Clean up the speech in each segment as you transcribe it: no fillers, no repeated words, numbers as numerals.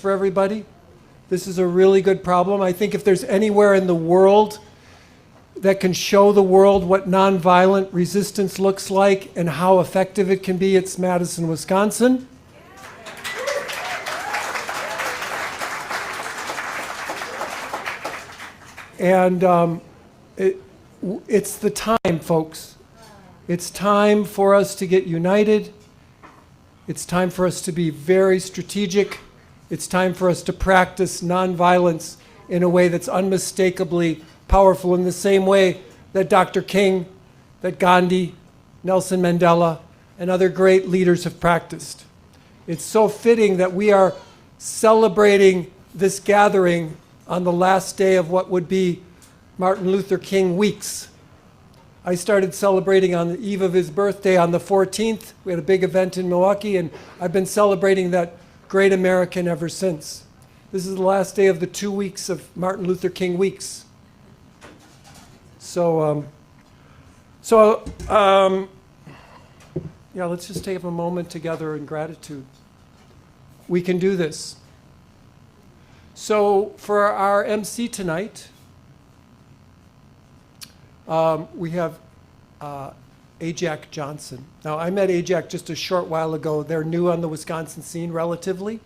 for everybody. This is a really good problem. I think if there's anywhere in the world that can show the world what nonviolent resistance looks like and how effective it can be, it's Madison, Wisconsin. And it's the time, folks. It's time for us to get united. It's time for us to be very strategic. It's time for us to practice nonviolence in a way that's unmistakably powerful, in the same way that Dr. King, that Gandhi, Nelson Mandela, and other great leaders have practiced. It's so fitting that we are celebrating this gathering on the last day of what would be Martin Luther King weeks. I started celebrating on the eve of his birthday on the 14th. We had a big event in Milwaukee, and I've been celebrating that great American ever since. This is the last day of the 2 weeks of Martin Luther King weeks. So let's just take a moment together in gratitude. We can do this. So for our MC tonight, we have Ajax Johnson. Now, I met Ajax just a short while ago. They're new on the Wisconsin scene relatively,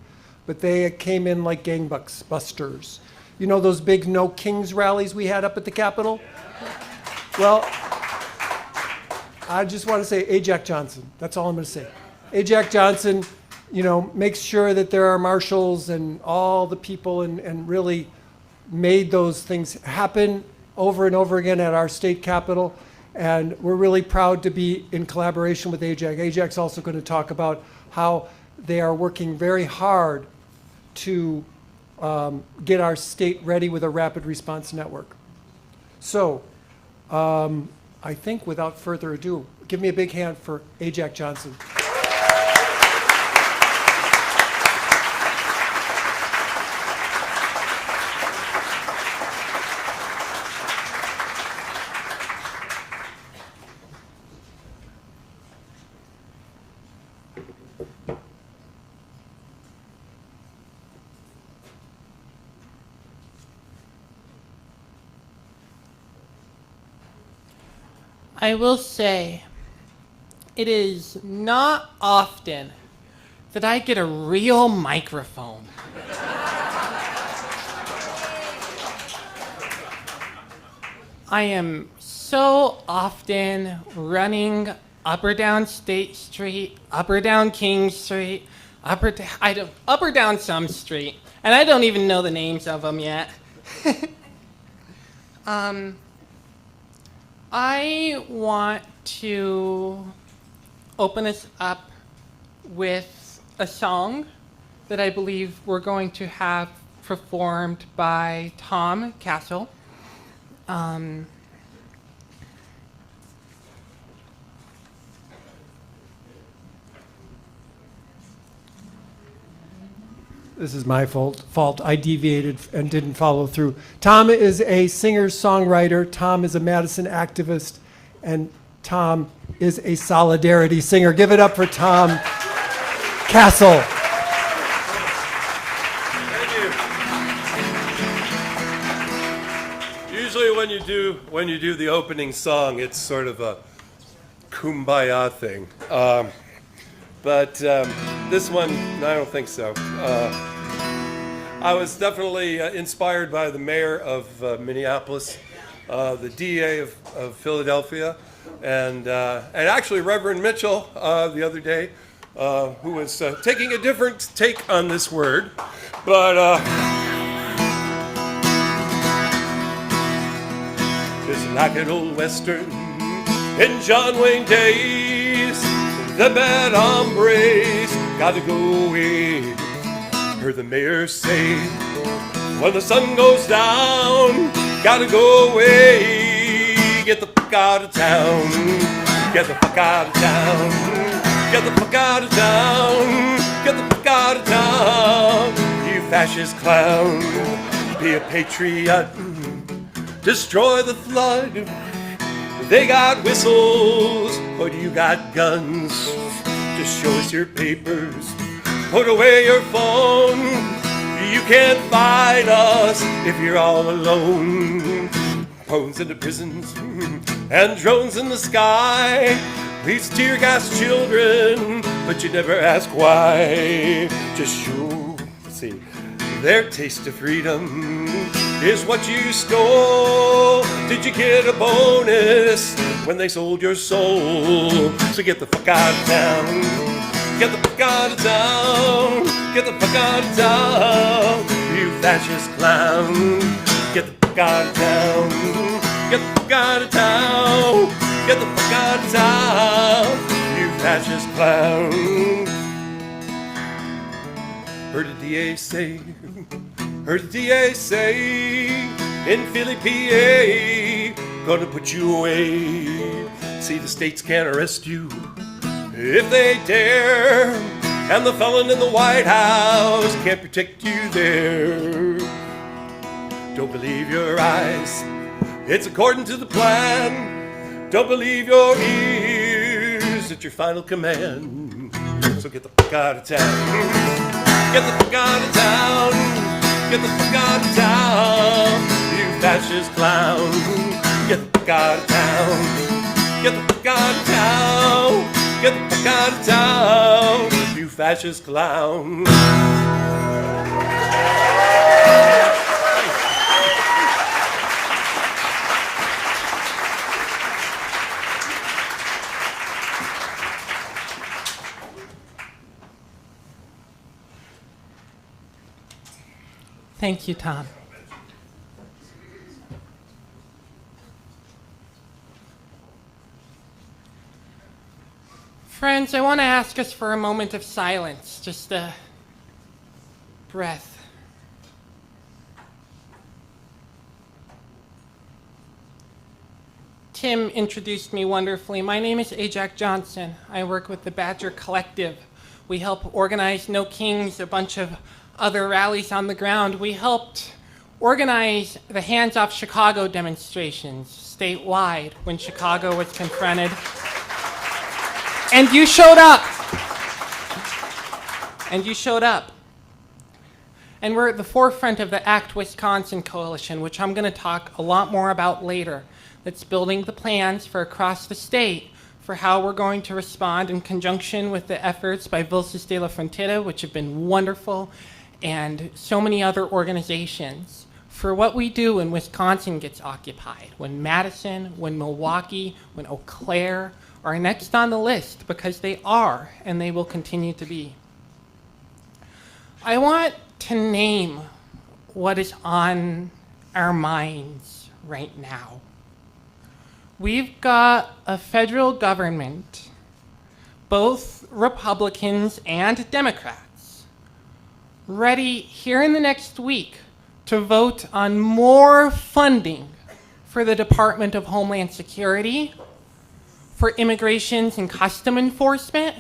but they came in like gangbusters. You know those big No Kings rallies we had up at the Capitol? Well, I just want to say Ajax Johnson. That's all I'm going to say. Ajax Johnson, makes sure that there are marshals and all the people and really made those things happen over and over again at our state capitol. And we're really proud to be in collaboration with Ajax. Ajax is also going to talk about how they are working very hard to get our state ready with a rapid response network. So I think without further ado, give me a big hand for Ajax Johnson. I will say, it is not often that I get a real microphone. I am so often running up or down State Street, up or down King Street, up or down some street, and I don't even know the names of them yet. I want to open us up with a song that I believe we're going to have performed by Tom Castle. This is my fault. I deviated and didn't follow through. Tom is a singer-songwriter. Tom is a Madison activist. And Tom is a solidarity singer. Give it up for Tom Castle. Thank you. Usually when you do the opening song, it's sort of a kumbaya thing. But this one, I don't think so. I was definitely inspired by the mayor of Minneapolis, the DA of Philadelphia, and actually Reverend Mitchell the other day, who was taking a different take on this word. But it's like an old Western in John Wayne days. The bad hombres gotta go away. Heard the mayor say, when the sun goes down, gotta go away. Get the fuck out of town. Get the fuck out of town. Get the fuck out of town. Get the fuck out of town. You fascist clown. Be a patriot. Destroy the flood. They got whistles, but you got guns. Just show us your papers. Put away your phone. can't fight us if you're all alone. Bones into prisons and drones in the sky. These tear gas children, but you never ask why. Just show, see, their taste of freedom is what you stole. Did you get a bonus when they sold your soul? So get the fuck out of town. Get the fuck out of town. Get the fuck out of town. You fascist clown. Get the fuck out of town. Get the fuck out of town. Get the fuck out of town. You fascist clown. Heard the DA say, heard the DA say, in Philly, PA, gonna put you away. See, the states can't arrest you if they dare, and the felon in the White House can't protect you there. Don't believe your eyes, it's according to the plan. Don't believe your ears, it's your final command. So get the fuck out of town. Get the fuck out of town. Get the fuck out of town. You fascist clown. Get the fuck out of town. Get the fuck out of town. Get the fuck out of town. You fascist clown. Thank you, Tom. Friends, I want to ask us for a moment of silence, just a breath. Tim introduced me wonderfully. My name is Ajax Johnson. I work with the Badger Collective. We help organize No Kings, a bunch of other rallies on the ground. We helped organize the Hands Off Chicago demonstrations statewide when Chicago was confronted. And you showed up. And you showed up. And we're at the forefront of the Act Wisconsin coalition, which I'm going to talk a lot more about later, that's building the plans for across the state for how we're going to respond in conjunction with the efforts by Voces de la Frontera, which have been wonderful, and so many other organizations, for what we do when Wisconsin gets occupied, when Madison, when Milwaukee, when Eau Claire are next on the list, because they are, and they will continue to be. I want to name what is on our minds right now. We've got a federal government, both Republicans and Democrats, ready here in the next week to vote on more funding for the Department of Homeland Security, for Immigration and Custom Enforcement,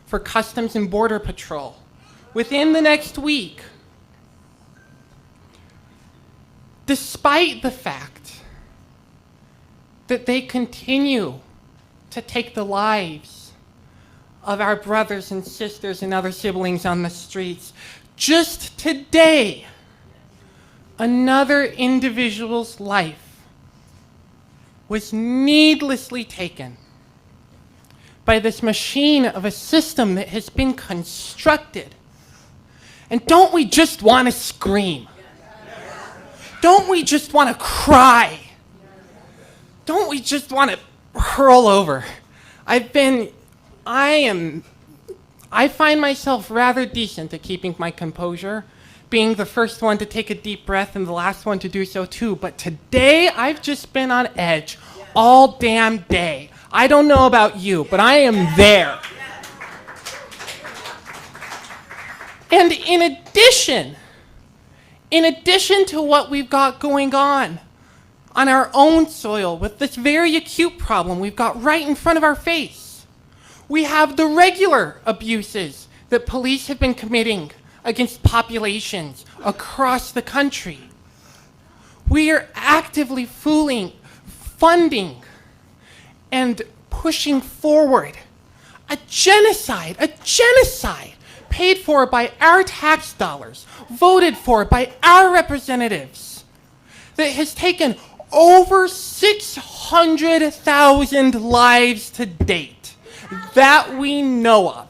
for Customs and Border Patrol, within the next week. Despite the fact that they continue to take the lives of our brothers and sisters and other siblings on the streets. Just today, another individual's life was needlessly taken by this machine of a system that has been constructed. And don't we just want to scream? Don't we just want to cry? Don't we just want to hurl over? I find myself rather decent at keeping my composure, being the first one to take a deep breath and the last one to do so too. But today, I've just been on edge all damn day. I don't know about you, but I am there. And in addition to what we've got going on our own soil with this very acute problem we've got right in front of our face, we have the regular abuses that police have been committing against populations across the country. We are actively funding and pushing forward a genocide paid for by our tax dollars, voted for by our representatives, that has taken over 600,000 lives to date that we know of.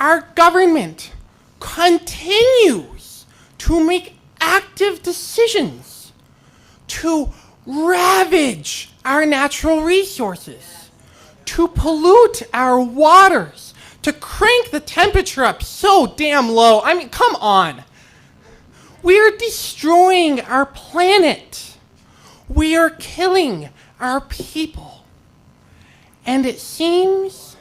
Our government continues to make active decisions to ravage our natural resources, to pollute our waters, to crank the temperature up so damn low. I mean, come on. We are destroying our planet. We are killing our people. And it seems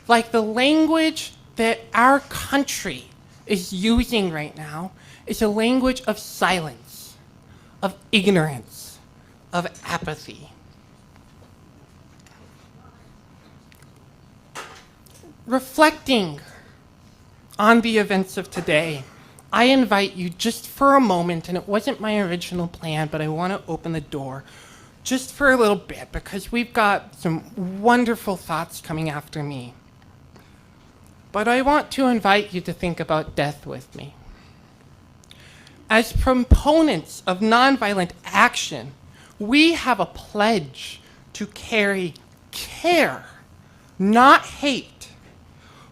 like the language that our country is using right now is a language of silence, of ignorance, of apathy. Reflecting on the events of today, I invite you just for a moment, and it wasn't my original plan, but I want to open the door just for a little bit because we've got some wonderful thoughts coming after me. But I want to invite you to think about death with me. As proponents of nonviolent action, we have a pledge to carry care, not hate,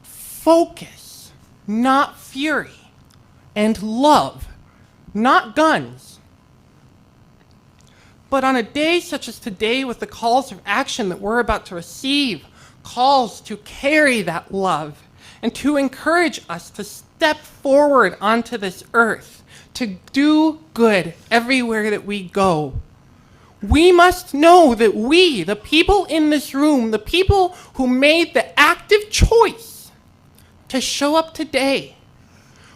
focus, not fury, and love, not guns. But on a day such as today, with the calls of action that we're about to receive, calls to carry that love and to encourage us to step forward onto this earth, to do good everywhere that we go, we must know that we, the people in this room, the people who made the active choice to show up today,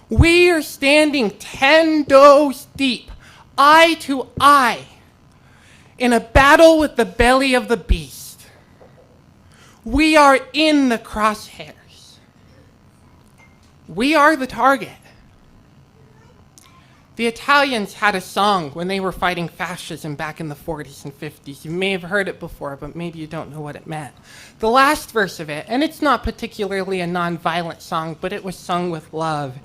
we are standing 10 toes deep, eye to eye, in a battle with the belly of the beast. We are in the crosshairs. We are the target. The Italians had a song when they were fighting fascism back in the 40s and 50s. You may have heard it before, but maybe you don't know what it meant. The last verse of it, and it's not particularly a non-violent song, but it was sung with love.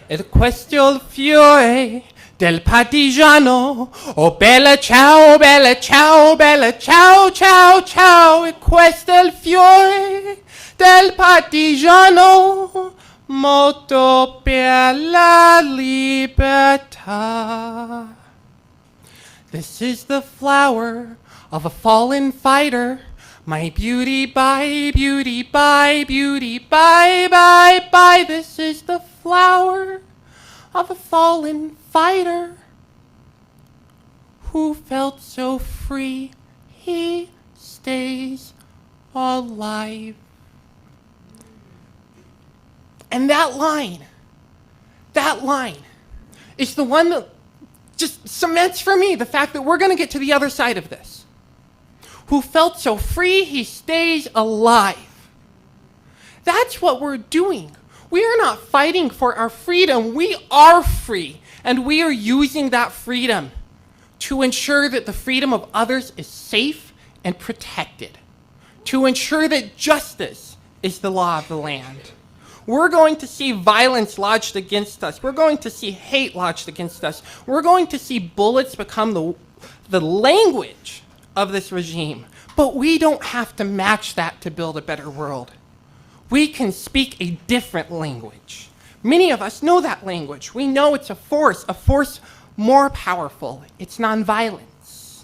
E questo il fiore del partigiano, oh bella ciao, ciao, ciao, ciao. E questo il fiore del partigiano, moto per la libertà. This is the flower of a fallen fighter. My beauty, bye, beauty, bye, beauty, bye, bye, bye. This is the flower of a fallen fighter who felt so free he stays alive. And that line is the one that just cements for me the fact that we're going to get to the other side of this. Who felt so free he stays alive. That's what we're doing. We are not fighting for our freedom. We are free. And we are using that freedom to ensure that the freedom of others is safe and protected. To ensure that justice is the law of the land. We're going to see violence lodged against us. We're going to see hate lodged against us. We're going to see bullets become the language of this regime. But we don't have to match that to build a better world. We can speak a different language. Many of us know that language. We know it's a force more powerful. It's nonviolence.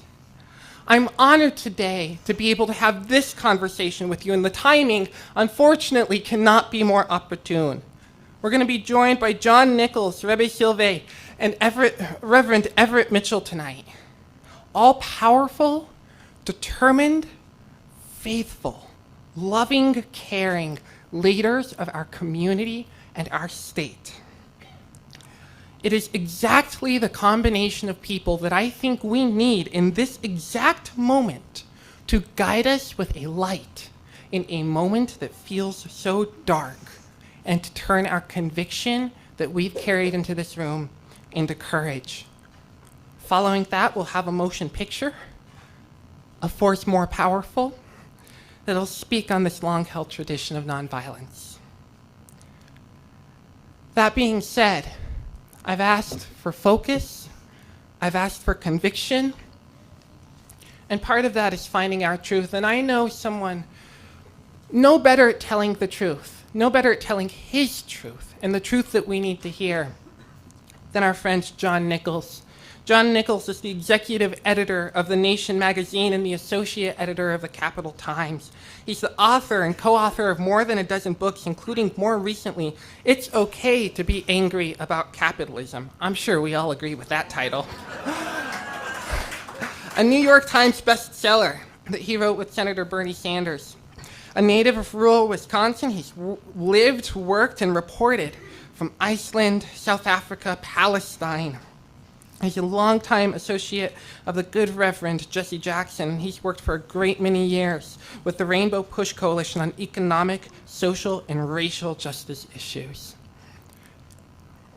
I'm honored today to be able to have this conversation with you, and the timing, unfortunately, cannot be more opportune. We're going to be joined by John Nichols, Rebbe Silve, and Reverend Everett Mitchell tonight. All powerful, determined, faithful, loving, caring leaders of our community and our state. It is exactly the combination of people that I think we need in this exact moment to guide us with a light in a moment that feels so dark, and to turn our conviction that we've carried into this room into courage. Following that, we'll have a motion picture, a force more powerful, that'll speak on this long-held tradition of nonviolence. That being said, I've asked for focus, I've asked for conviction, and part of that is finding our truth. And I know someone no better at telling the truth, no better at telling his truth, and the truth that we need to hear than our friend John Nichols. John Nichols is the executive editor of The Nation magazine and the associate editor of the Capital Times. He's the author and co-author of more than a dozen books, including more recently, It's Okay to Be Angry About Capitalism. I'm sure we all agree with that title. A New York Times bestseller that he wrote with Senator Bernie Sanders. A native of rural Wisconsin, he's lived, worked, and reported from Iceland, South Africa, Palestine. He's a longtime associate of the good Reverend Jesse Jackson, and he's worked for a great many years with the Rainbow Push Coalition on economic, social, and racial justice issues.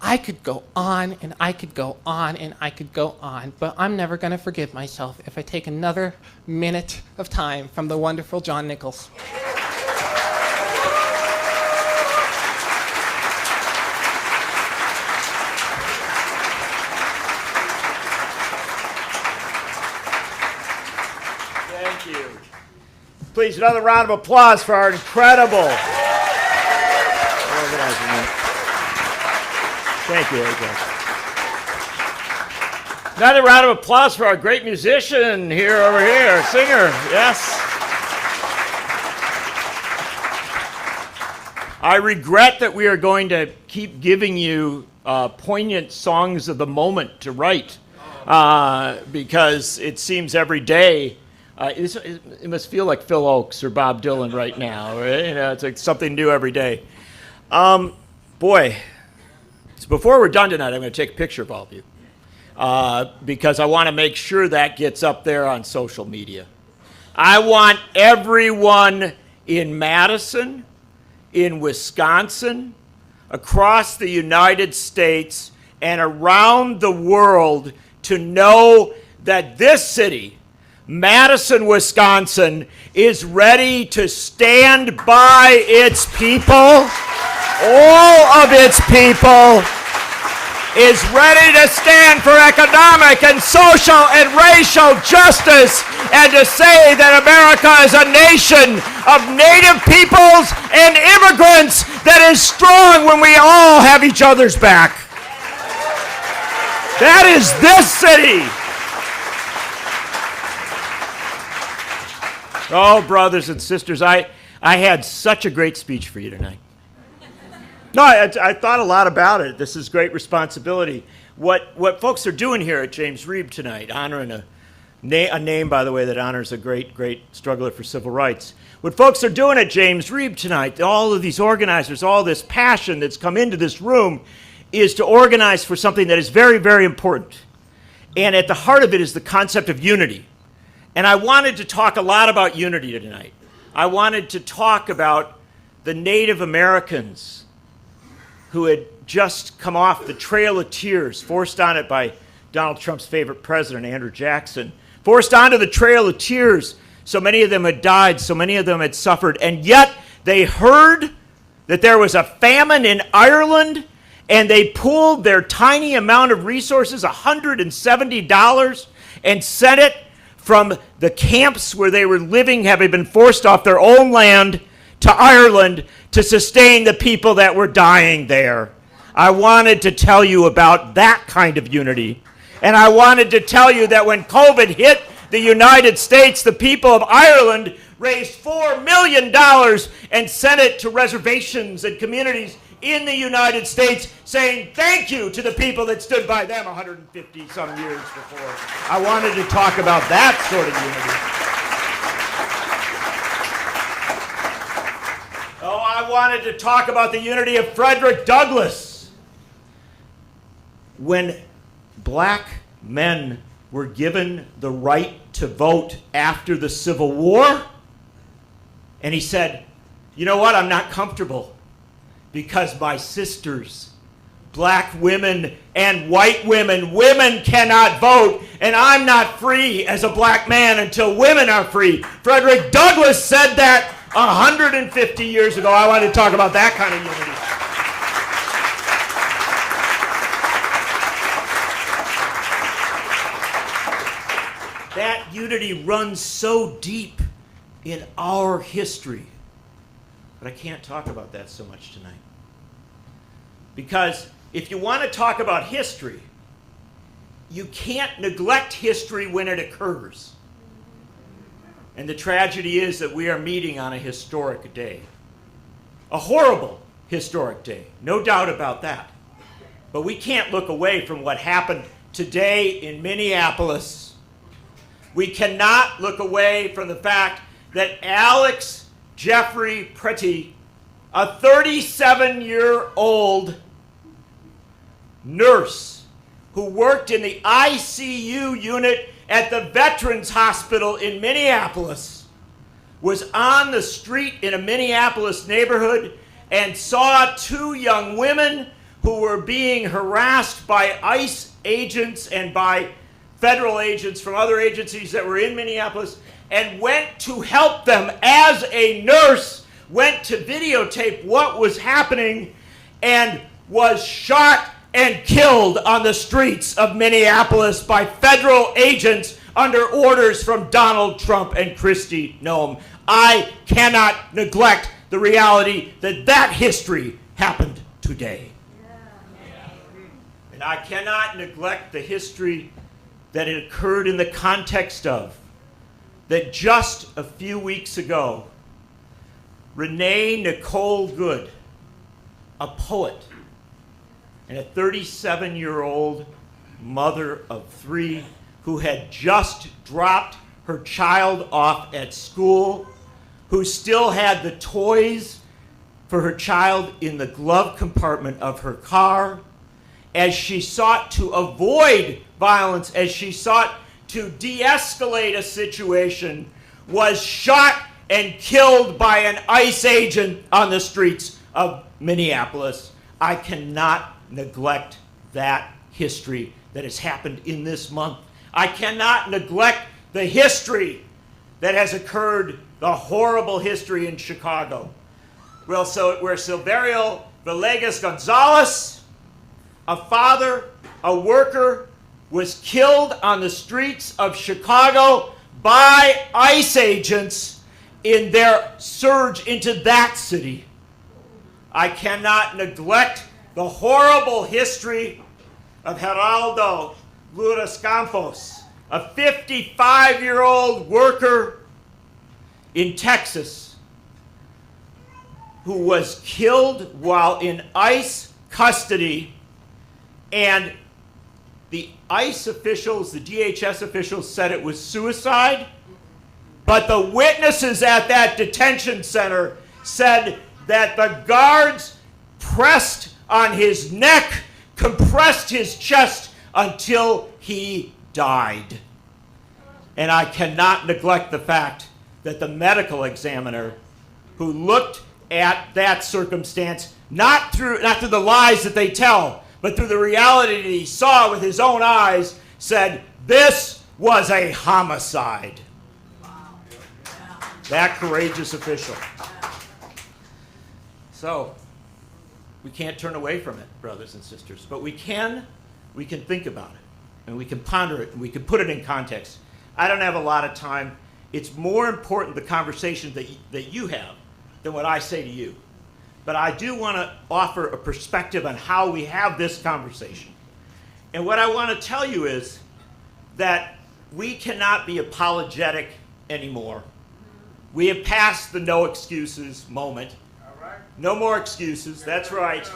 I could go on, and I could go on, and I could go on, but I'm never going to forgive myself if I take another minute of time from the wonderful John Nichols. Thank you. Please, another round of applause for our incredible organizer. Thank you, AJ. Another round of applause for our great musician over here, singer, yes. I regret that we are going to keep giving you poignant songs of the moment to write because it seems every day it must feel like Phil Oakes or Bob Dylan right now. Right? You know, it's like something new every day. Boy, so before we're done tonight, I'm going to take a picture of all of you because I want to make sure that gets up there on social media. I want everyone in Madison, in Wisconsin, across the United States, and around the world to know that this city, Madison, Wisconsin, is ready to stand by its people. All of its people is ready to stand for economic and social and racial justice and to say that America is a nation of native peoples and immigrants that is strong when we all have each other's back. That is this city. Oh, brothers and sisters, I had such a great speech for you tonight. No, I thought a lot about it. This is great responsibility. What folks are doing here at James Reeb tonight, honoring a name, by the way, that honors a great, great struggler for civil rights. What folks are doing at James Reeb tonight, all of these organizers, all this passion that's come into this room, is to organize for something that is very, very important. And at the heart of it is the concept of unity. And I wanted to talk a lot about unity tonight. I wanted to talk about the Native Americans who had just come off the Trail of Tears, forced on it by Donald Trump's favorite president, Andrew Jackson. Forced onto the Trail of Tears. So many of them had died, so many of them had suffered, and yet they heard that there was a famine in Ireland, and they pooled their tiny amount of resources, $170, and sent it from the camps where they were living, having been forced off their own land, to Ireland to sustain the people that were dying there. I wanted to tell you about that kind of unity. And I wanted to tell you that when COVID hit the United States, the people of Ireland raised $4 million and sent it to reservations and communities in the United States, saying thank you to the people that stood by them 150 some years before. I wanted to talk about that sort of unity. Oh, I wanted to talk about the unity of Frederick Douglass. When black men were given the right to vote after the Civil War, and he said, you know what, I'm not comfortable because my sisters, black women and white women, women cannot vote, and I'm not free as a black man until women are free. Frederick Douglass said that 150 years ago. I wanted to talk about that kind of unity. that unity runs so deep in our history. But I can't talk about that so much tonight. Because if you want to talk about history, you can't neglect history when it occurs. And the tragedy is that we are meeting on a historic day. A horrible historic day, no doubt about that. But we can't look away from what happened today in Minneapolis. We cannot look away from the fact that Alex Jeffrey Pretty, a 37-year-old nurse who worked in the ICU unit at the Veterans Hospital in Minneapolis, was on the street in a Minneapolis neighborhood and saw two young women who were being harassed by ICE agents and by federal agents from other agencies that were in Minneapolis, and went to help them as a nurse, went to videotape what was happening, and was shot and killed on the streets of Minneapolis by federal agents under orders from Donald Trump and Kristi Noem. I cannot neglect the reality that that history happened today. And I cannot neglect the history that it occurred in the context of that just a few weeks ago, Renee Nicole Good, a poet and a 37-year-old mother of three who had just dropped her child off at school, who still had the toys for her child in the glove compartment of her car, as she sought to avoid violence, as she sought to de-escalate a situation, was shot and killed by an ICE agent on the streets of Minneapolis. I cannot neglect that history that has happened in this month. I cannot neglect the history that has occurred, the horrible history in Chicago, where Silverio Villegas Gonzalez, a father, a worker, was killed on the streets of Chicago by ICE agents in their surge into that city. I cannot neglect the horrible history of Geraldo Lourdes Campos, a 55-year-old worker in Texas who was killed while in ICE custody, and the ICE officials, the DHS officials, said it was suicide, but the witnesses at that detention center said that the guards pressed on his neck, compressed his chest until he died. And I cannot neglect the fact that the medical examiner who looked at that circumstance, not through the lies that they tell, but through the reality that he saw with his own eyes, said this was a homicide. That courageous official. So, we can't turn away from it, brothers and sisters, but we can think about it, and we can ponder it, and we can put it in context. I don't have a lot of time. It's more important, the conversation that you have, than what I say to you. But I do want to offer a perspective on how we have this conversation. And what I want to tell you is that we cannot be apologetic anymore. We have passed the no excuses moment. No more excuses, that's right.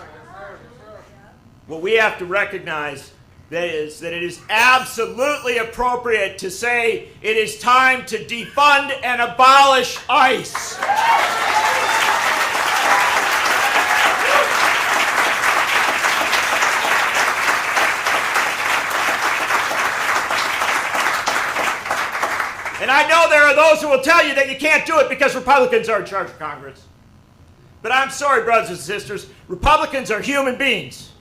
What we have to recognize that it is absolutely appropriate to say it is time to defund and abolish ICE. And I know there are those who will tell you that you can't do it because Republicans are in charge of Congress. But I'm sorry, brothers and sisters, Republicans are human beings.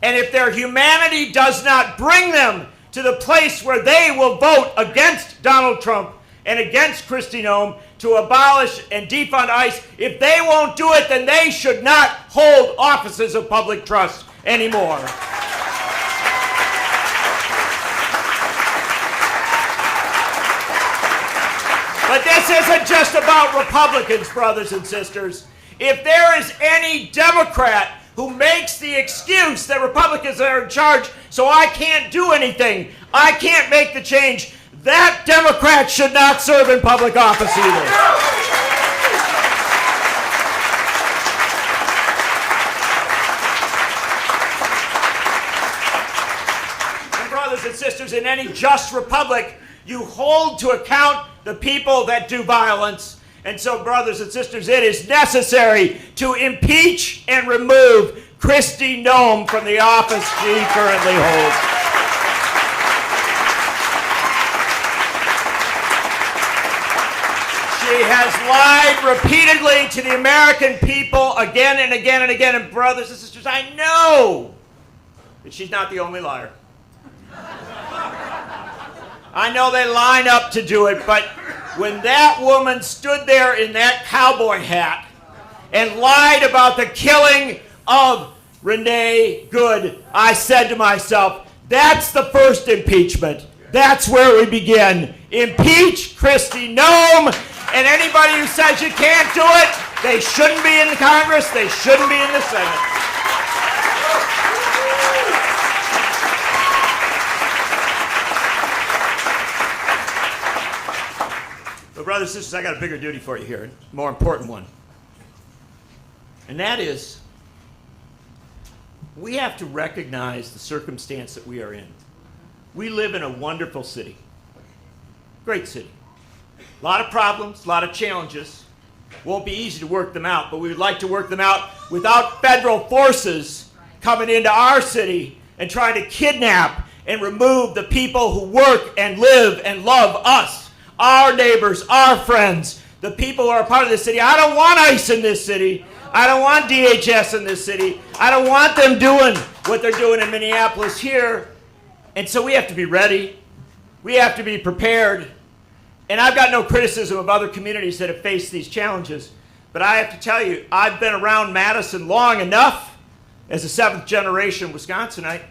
And if their humanity does not bring them to the place where they will vote against Donald Trump and against Kristi Noem to abolish and defund ICE, if they won't do it, then they should not hold offices of public trust anymore. But this isn't just about Republicans, brothers and sisters. If there is any Democrat who makes the excuse that Republicans are in charge, so I can't do anything, I can't make the change, that Democrat should not serve in public office either. Brothers and sisters, in any just republic, you hold to account the people that do violence. And so, brothers and sisters, it is necessary to impeach and remove Kristi Noem from the office she currently holds. She has lied repeatedly to the American people again and again and again. And brothers and sisters, I know that she's not the only liar. I know they line up to do it, but when that woman stood there in that cowboy hat and lied about the killing of Renee Good, I said to myself, that's the first impeachment. That's where we begin. Impeach Kristi Noem, and anybody who says you can't do it, they shouldn't be in the Congress, they shouldn't be in the Senate. But brothers and sisters, I got a bigger duty for you here, a more important one. And that is, we have to recognize the circumstance that we are in. We live in a wonderful city. Great city. A lot of problems, a lot of challenges. Won't be easy to work them out, but we would like to work them out without federal forces coming into our city and trying to kidnap and remove the people who work and live and love us. Our neighbors, our friends, the people who are part of this city. I don't want ICE in this city. I don't want DHS in this city. I don't want them doing what they're doing in Minneapolis here. And so we have to be ready. We have to be prepared. And I've got no criticism of other communities that have faced these challenges. But I have to tell you, I've been around Madison long enough as a seventh generation Wisconsinite.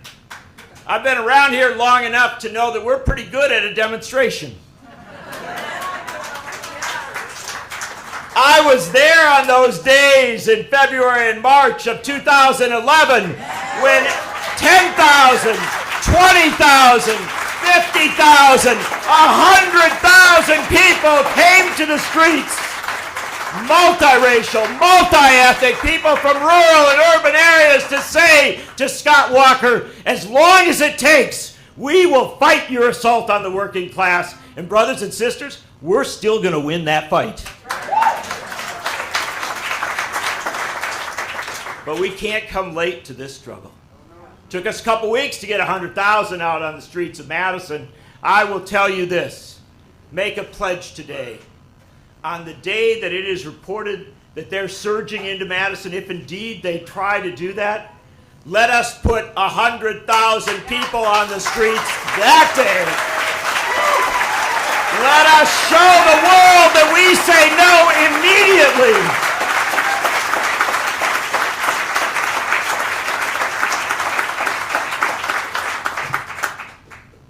I've been around here long enough to know that we're pretty good at a demonstration. I was there on those days in February and March of 2011 when 10,000, 20,000, 50,000, 100,000 people came to the streets. Multiracial, multi-ethnic people from rural and urban areas to say to Scott Walker, as long as it takes, we will fight your assault on the working class. And brothers and sisters, we're still going to win that fight. But we can't come late to this struggle. Took us a couple weeks to get 100,000 out on the streets of Madison. I will tell you this. Make a pledge today. On the day that it is reported that they're surging into Madison, if indeed they try to do that, let us put 100,000 people on the streets that day. Let us show the world that we say no immediately.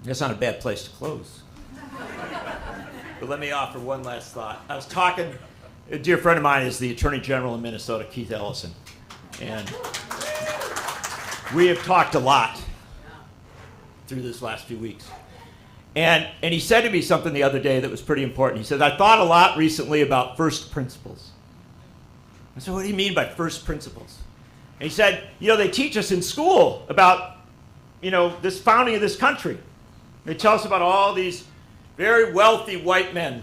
That's not a bad place to close. But let me offer one last thought. I was talking, a dear friend of mine is the Attorney General in Minnesota, Keith Ellison. And we have talked a lot through this last few weeks. And he said to me something the other day that was pretty important. He said, I thought a lot recently about first principles. I said, what do you mean by first principles? And he said, they teach us in school about, this founding of this country. They tell us about all these very wealthy white men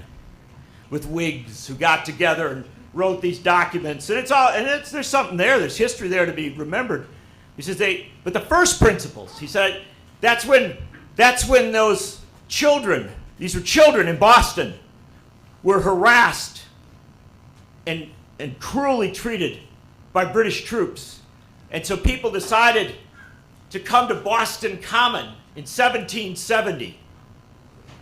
with wigs who got together and wrote these documents. And there's something there. There's history there to be remembered. He says but the first principles, he said, that's when those children, these were children in Boston, were harassed and cruelly treated by British troops. And so people decided to come to Boston Common in 1770.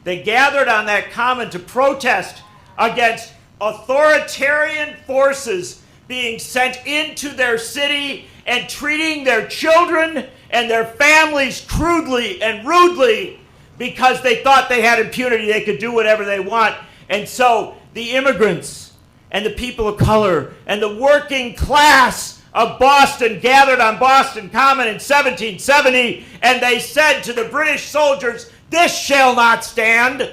They gathered on that common to protest against authoritarian forces being sent into their city and treating their children and their families crudely and rudely because they thought they had impunity, they could do whatever they want. And so the immigrants and the people of color and the working class of Boston gathered on Boston Common in 1770, and they said to the British soldiers, "This shall not stand."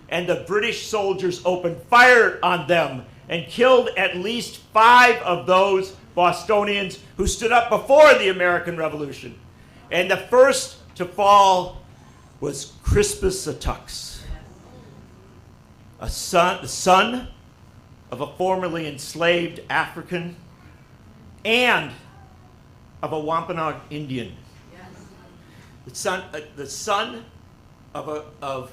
And the British soldiers opened fire on them and killed at least 5 of those Bostonians who stood up before the American Revolution. And the first to fall was Crispus Attucks, the son of a formerly enslaved African and of a Wampanoag Indian. The son of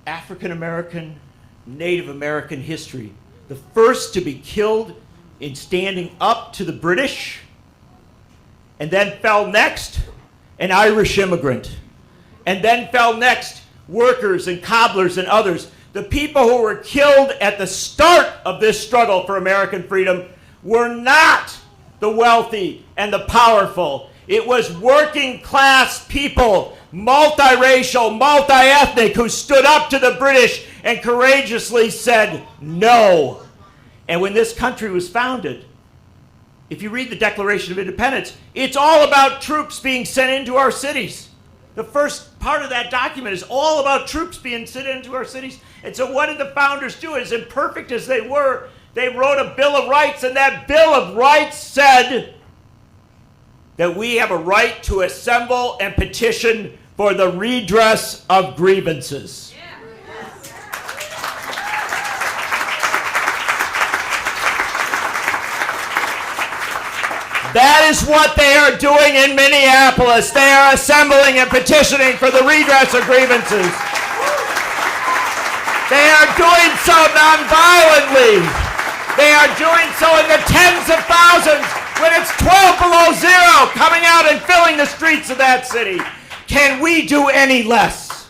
African American, Native American history. The first to be killed in standing up to the British, and then fell next, an Irish immigrant. And then fell next, workers and cobblers and others. The people who were killed at the start of this struggle for American freedom were not the wealthy and the powerful. It was working class people, multiracial, multi-ethnic, who stood up to the British and courageously said no. And when this country was founded, if you read the Declaration of Independence, it's all about troops being sent into our cities. The first part of that document is all about troops being sent into our cities. And so what did the founders do? As imperfect as they were, they wrote a Bill of Rights, and that Bill of Rights said that we have a right to assemble and petition for the redress of grievances. That is what they are doing in Minneapolis. They are assembling and petitioning for the redress of grievances. They are doing so nonviolently. They are doing so in the tens of thousands when it's 12 below zero, coming out and filling the streets of that city. Can we do any less?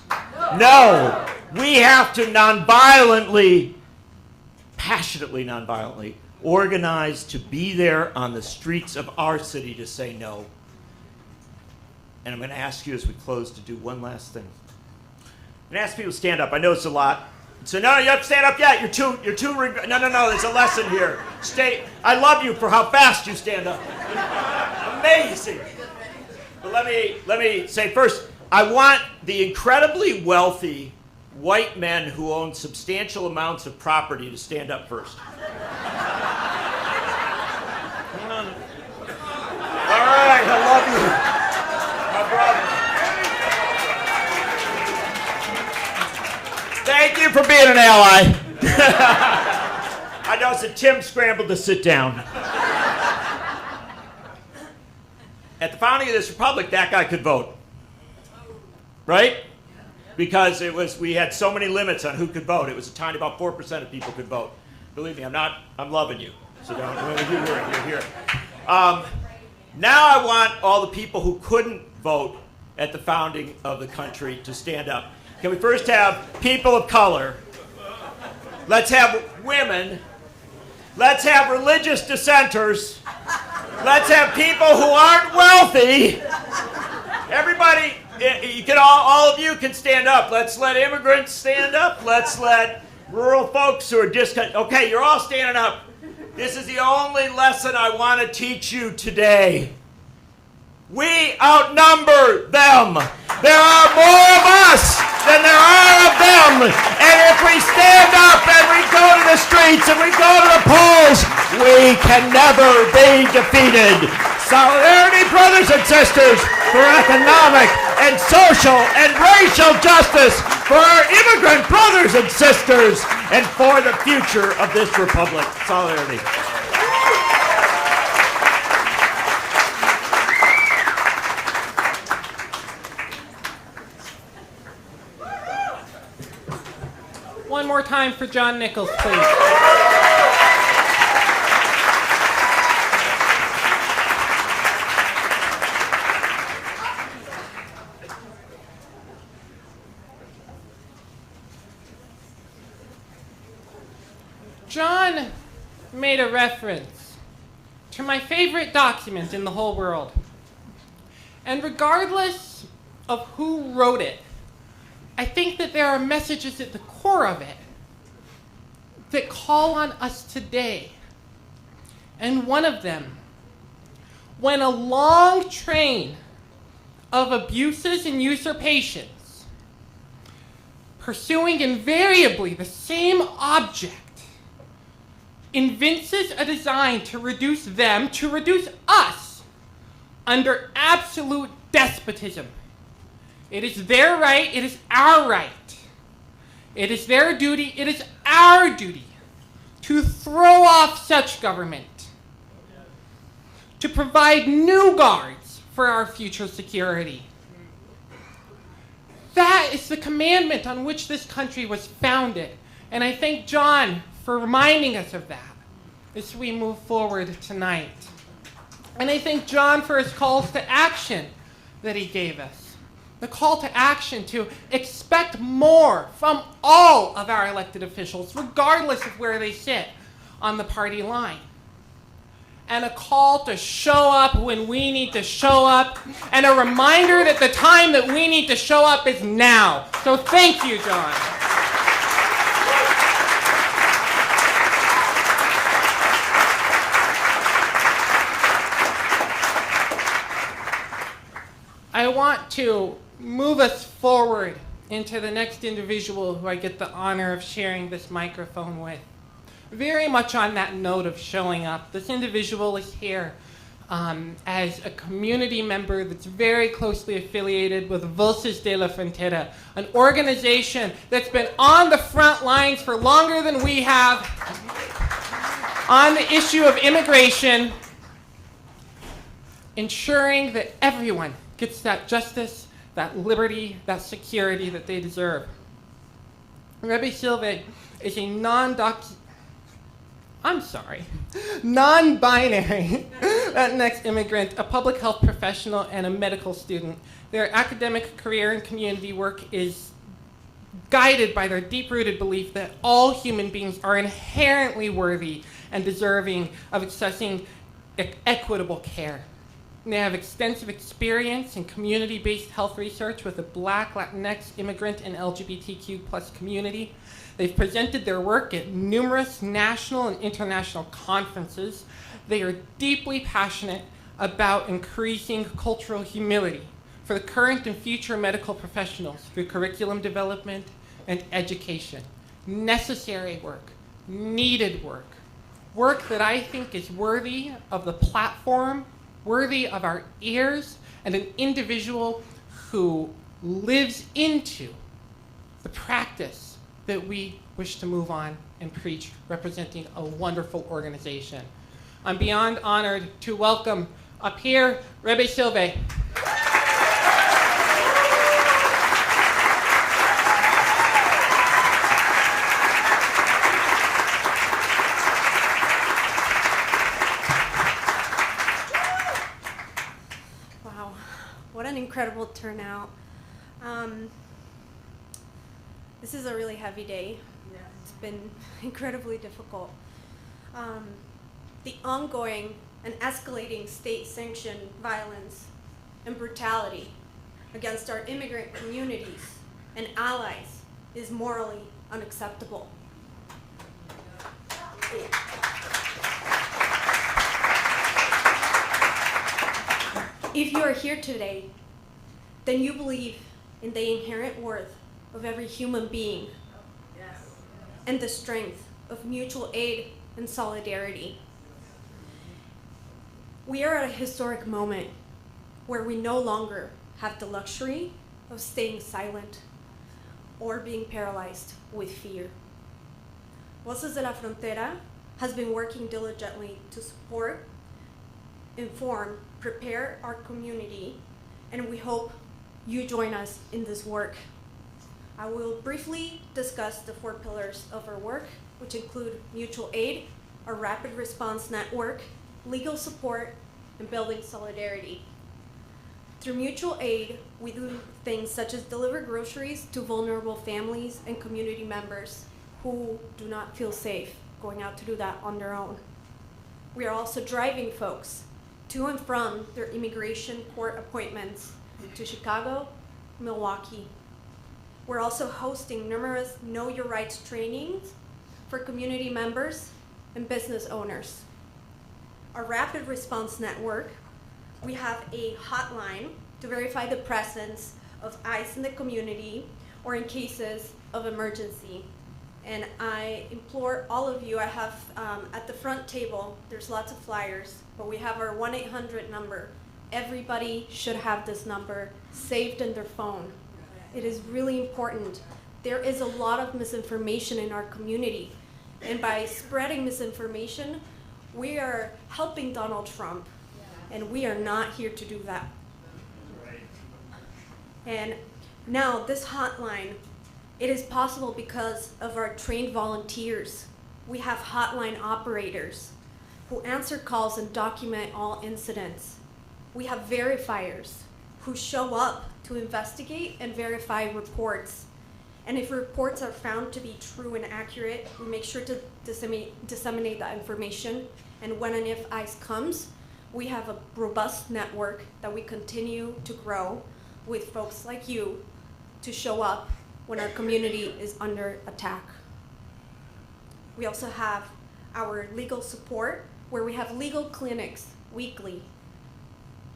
No. We have to nonviolently, passionately nonviolently, organize to be there on the streets of our city to say no. And I'm going to ask you as we close to do one last thing. I'm going to ask people to stand up. I know it's a lot. So no, you have to stand up yet. You're too. No. There's a lesson here. Stay. I love you for how fast you stand up. Amazing. But let me say first, I want the incredibly wealthy white men who own substantial amounts of property to stand up first. Come on. All right, I love you, my brother. Thank you for being an ally. I noticed that Tim scrambled to sit down. At the founding of this republic, that guy could vote. Right? Because we had so many limits on who could vote. It was a tiny, about 4% of people could vote. Believe me, I'm loving you. So you're here. Now I want all the people who couldn't vote at the founding of the country to stand up. Can we first have people of color? Let's have women. Let's have religious dissenters. Let's have people who aren't wealthy. Everybody, all of you can stand up. Let's let immigrants stand up. Let's let rural folks who are okay, you're all standing up. This is the only lesson I want to teach you today. We outnumber them. There are more of us than there are of them. And if we stand up and we go to the streets and we go to the polls, we can never be defeated. Solidarity, brothers and sisters, for economic and social and racial justice, for our immigrant brothers and sisters, and for the future of this republic. Solidarity. One more time for John Nichols, please. John made a reference to my favorite document in the whole world. And regardless of who wrote it, I think that there are messages at the core of it that call on us today. And one of them, when a long train of abuses and usurpations, pursuing invariably the same object, evinces a design to reduce them, to reduce us, under absolute despotism. It is their right, it is our right. It is their duty, it is our duty to throw off such government, to provide new guards for our future security. That is the commandment on which this country was founded. And I thank John for reminding us of that as we move forward tonight. And I thank John for his calls to action that he gave us. The call to action to expect more from all of our elected officials, regardless of where they sit on the party line. And a call to show up when we need to show up, and a reminder that the time that we need to show up is now. So thank you, John. I want to move us forward into the next individual who I get the honor of sharing this microphone with. Very much on that note of showing up, this individual is here as a community member that's very closely affiliated with Voces de la Frontera, an organization that's been on the front lines for longer than we have on the issue of immigration, ensuring that everyone gets that justice, that liberty, that security that they deserve. Reeb Silva is a non-binary Latinx immigrant, a public health professional, and a medical student. Their academic career and community work is guided by their deep-rooted belief that all human beings are inherently worthy and deserving of accessing equitable care. They have extensive experience in community-based health research with the Black, Latinx, immigrant, and LGBTQ+ community. They've presented their work at numerous national and international conferences. They are deeply passionate about increasing cultural humility for the current and future medical professionals through curriculum development and education. Necessary work, needed work, work that I think is worthy of the platform, worthy of our ears, and an individual who lives into the practice that we wish to move on and preach, representing a wonderful organization. I'm beyond honored to welcome up here Reeb Silva. Wow, what an incredible turnout. This is a really heavy day. Yeah. It's been incredibly difficult. The ongoing and escalating state-sanctioned violence and brutality against our immigrant communities and allies is morally unacceptable. If you are here today, then you believe in the inherent worth of every human being, yes, and the strength of mutual aid and solidarity. We are at a historic moment where we no longer have the luxury of staying silent or being paralyzed with fear. Voces de la Frontera has been working diligently to support, inform, prepare our community, and we hope you join us in this work. I will briefly discuss the 4 pillars of our work, which include mutual aid, our rapid response network, legal support, and building solidarity. Through mutual aid, we do things such as deliver groceries to vulnerable families and community members who do not feel safe going out to do that on their own. We are also driving folks to and from their immigration court appointments to Chicago, Milwaukee. We're also hosting numerous Know Your Rights trainings for community members and business owners. Our rapid response network, we have a hotline to verify the presence of ICE in the community or in cases of emergency. And I implore all of you, I have at the front table, there's lots of flyers, but we have our 1-800 number. Everybody should have this number saved in their phone. It is really important. There is a lot of misinformation in our community. And by spreading misinformation, we are helping Donald Trump. And we are not here to do that. And now this hotline, it is possible because of our trained volunteers. We have hotline operators who answer calls and document all incidents. We have verifiers who show up to investigate and verify reports. And if reports are found to be true and accurate, we make sure to disseminate that information. And when and if ICE comes, we have a robust network that we continue to grow with folks like you to show up when our community is under attack. We also have our legal support, where we have legal clinics weekly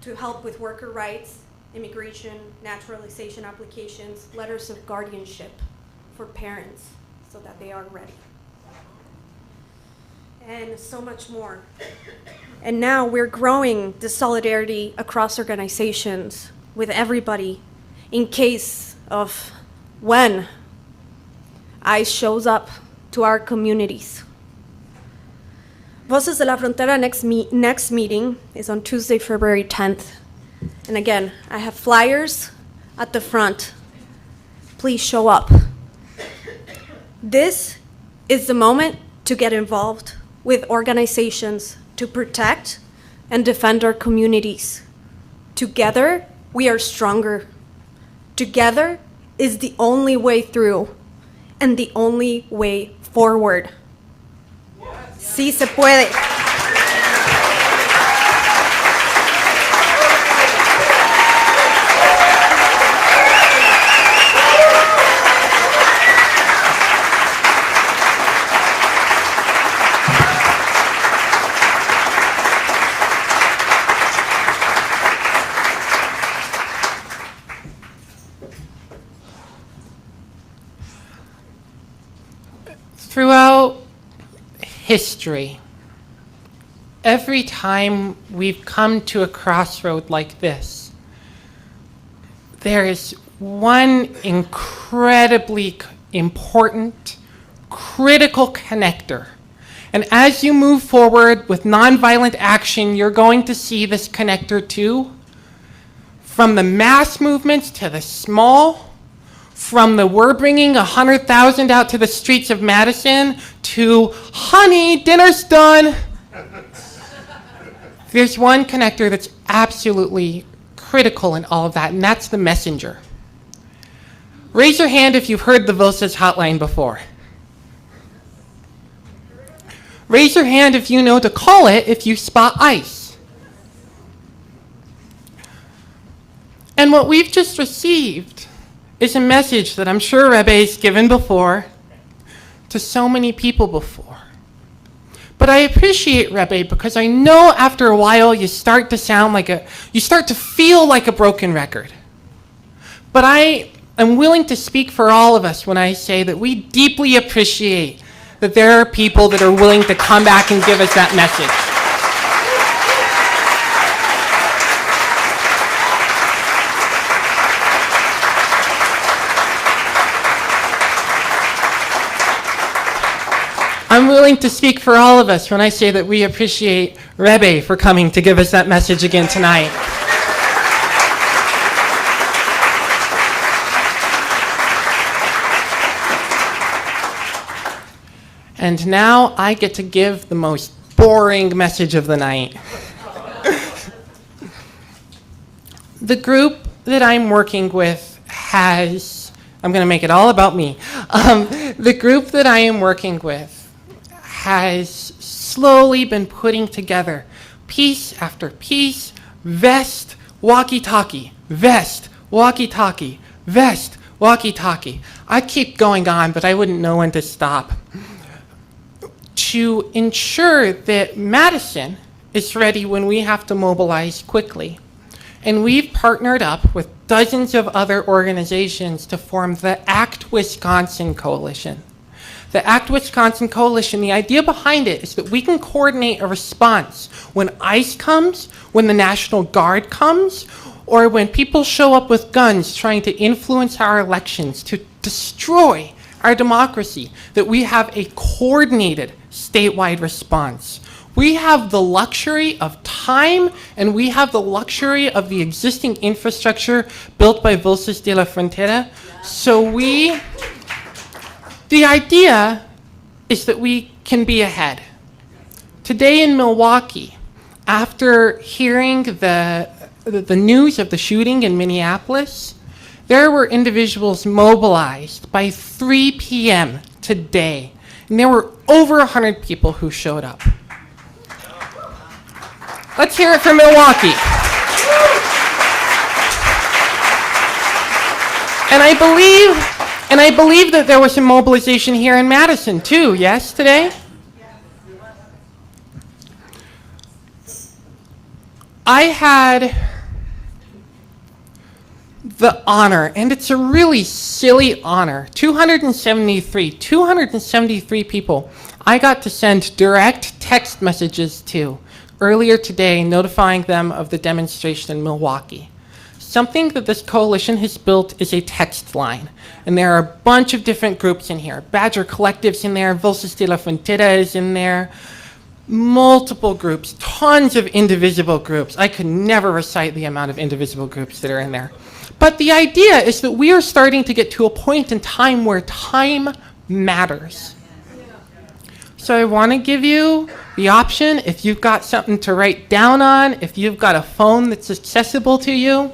to help with worker rights, immigration, naturalization applications, letters of guardianship for parents so that they are ready. And so much more. And now we're growing the solidarity across organizations with everybody in case of when ICE shows up to our communities. Voces de la Frontera next meeting is on Tuesday, February 10th. And again, I have flyers at the front. Please show up. This is the moment to get involved with organizations to protect and defend our communities. Together, we are stronger. Together is the only way through and the only way forward. Sí se puede. Throughout history, every time we've come to a crossroad like this, there is one incredibly important, critical connector. And as you move forward with nonviolent action, you're going to see this connector too. From the mass movements to the small, from the we're bringing 100,000 out to the streets of Madison to, honey, dinner's done. There's one connector that's absolutely critical in all of that, and that's the messenger. Raise your hand if you've heard the Voces hotline before. Raise your hand if you know to call it if you spot ICE. And what we've just received is a message that I'm sure Rebe's given before to so many people before. But I appreciate Rebe because I know after a while you start to feel like a broken record. But I am willing to speak for all of us when I say that we deeply appreciate that there are people that are willing to come back and give us that message. I'm willing to speak for all of us when I say that we appreciate Rebe for coming to give us that message again tonight. And now I get to give the most boring message of the night. The group that I'm working with I'm going to make it all about me. The group that I am working with has slowly been putting together piece after piece, vest, walkie-talkie, vest, walkie-talkie, vest, walkie-talkie. I keep going on, but I wouldn't know when to stop. to ensure that Madison is ready when we have to mobilize quickly. And we've partnered up with dozens of other organizations to form the ACT Wisconsin Coalition. The ACT Wisconsin Coalition, the idea behind it is that we can coordinate a response when ICE comes, when the National Guard comes, or when people show up with guns trying to influence our elections, to destroy our democracy, that we have a coordinated statewide response. We have the luxury of time, and we have the luxury of the existing infrastructure built by Voces de la Frontera. So the idea is that we can be ahead. Today in Milwaukee, after hearing the news of the shooting in Minneapolis, there were individuals mobilized by 3 p.m. today, and there were over 100 people who showed up. Let's hear it for Milwaukee. And I believe that there was some mobilization here in Madison too, yes, today? I had the honor, and it's a really silly honor, 273 people I got to send direct text messages to earlier today, notifying them of the demonstration in Milwaukee. Something that this coalition has built is a text line, and there are a bunch of different groups in here. Badger Collective's in there, Voces de la Frontera is in there, multiple groups, tons of indivisible groups. I could never recite the amount of indivisible groups that are in there. But the idea is that we are starting to get to a point in time where time matters. So I want to give you the option, if you've got something to write down on, if you've got a phone that's accessible to you.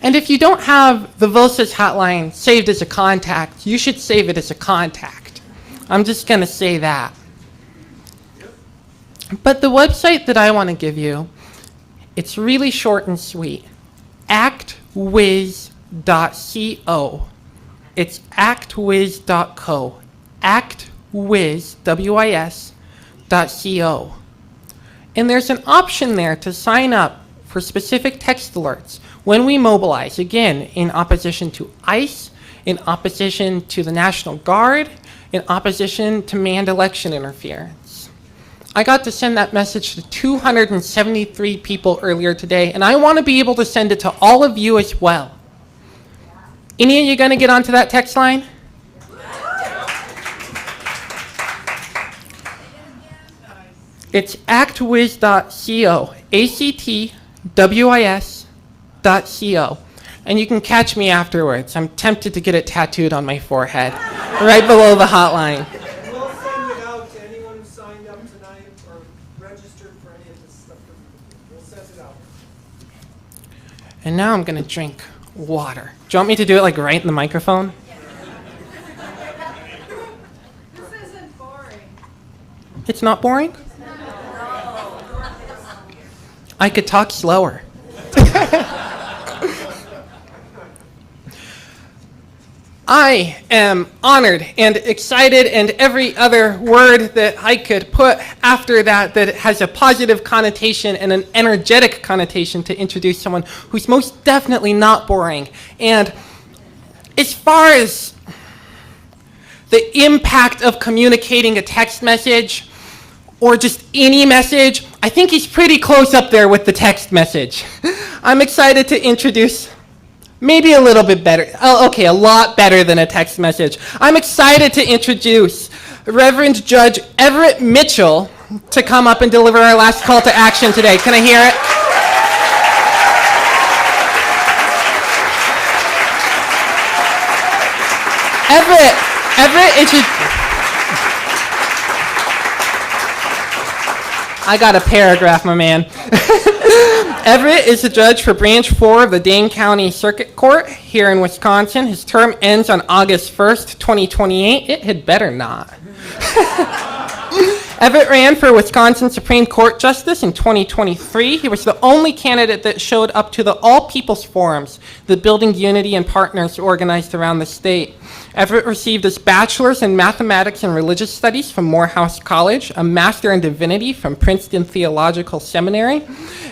And if you don't have the Voces hotline saved as a contact, you should save it as a contact. I'm just going to say that. But the website that I want to give you, it's really short and sweet. actwiz.co. It's actwiz.co. Actwiz, W-I-S.co. And there's an option there to sign up for specific text alerts when we mobilize, again, in opposition to ICE, in opposition to the National Guard, in opposition to manned election interference. I got to send that message to 273 people earlier today, and I want to be able to send it to all of you as well. Any of you going to get onto that text line? It's actwiz.co, actwiz.co. And you can catch me afterwards. I'm tempted to get it tattooed on my forehead, right below the hotline. We'll send it out to anyone who signed up tonight or registered for any of this stuff. We'll send it out. And now I'm going to drink water. Do you want me to do it like right in the microphone? This isn't boring. It's not boring? I could talk slower. I am honored and excited, and every other word that I could put after that has a positive connotation and an energetic connotation to introduce someone who's most definitely not boring. And as far as the impact of communicating a text message or just any message, I think he's pretty close up there with the text message. I'm excited to introduce maybe a little bit better. Oh, okay, a lot better than a text message. I'm excited to introduce Reverend Judge Everett Mitchell to come up and deliver our last call to action today. Can I hear it? Everett is I got a paragraph, my man. Everett is the judge for Branch 4 of the Dane County Circuit Court here in Wisconsin. His term ends on August 1st, 2028. It had better not. Everett ran for Wisconsin Supreme Court Justice in 2023. He was the only candidate that showed up to the All People's Forums, the Building Unity and Partners organized around the state. Everett received his bachelor's in mathematics and religious studies from Morehouse College, a master in divinity from Princeton Theological Seminary,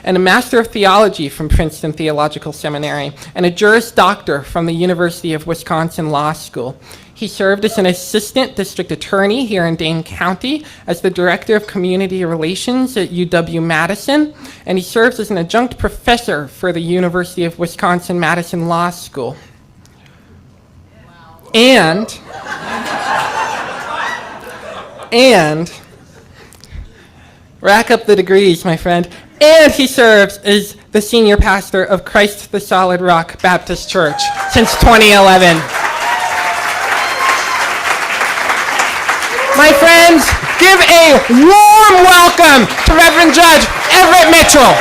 and a master of theology from Princeton Theological Seminary, and a Juris Doctor from the University of Wisconsin Law School. He served as an assistant district attorney here in Dane County, as the director of community relations at UW-Madison, and he serves as an adjunct professor for the University of Wisconsin-Madison Law School. And rack up the degrees, my friend. And he serves as the senior pastor of Christ the Solid Rock Baptist Church since 2011. My friends, give a warm welcome to Reverend Judge Everett Mitchell.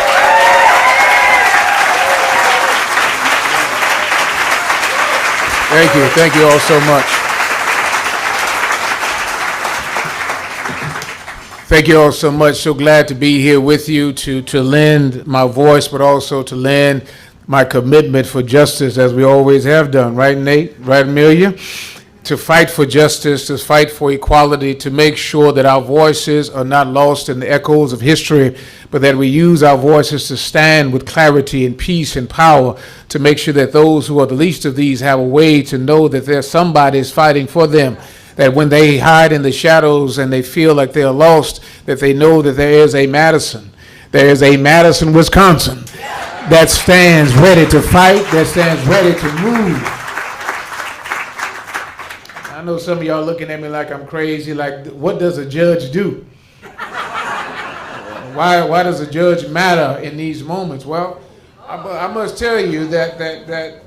Thank you all so much. Thank you all so much. So glad to be here with you to lend my voice, but also to lend my commitment for justice, as we always have done. Right, Nate? Right, Amelia? To fight for justice, to fight for equality, to make sure that our voices are not lost in the echoes of history, but that we use our voices to stand with clarity and peace and power, to make sure that those who are the least of these have a way to know that there's somebody is fighting for them, that when they hide in the shadows and they feel like they are lost, that they know that there is a Madison. There is a Madison, Wisconsin, that stands ready to fight, that stands ready to move. I know some of y'all looking at me like I'm crazy, like, what does a judge do? Why does a judge matter in these moments? Well, I must tell you that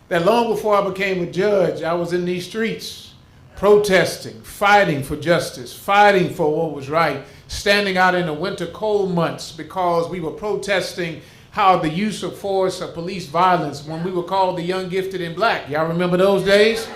long before I became a judge, I was in these streets protesting, fighting for justice, fighting for what was right, standing out in the winter cold months because we were protesting how the use of force of police violence when we were called the young, gifted, and black. Y'all remember those days?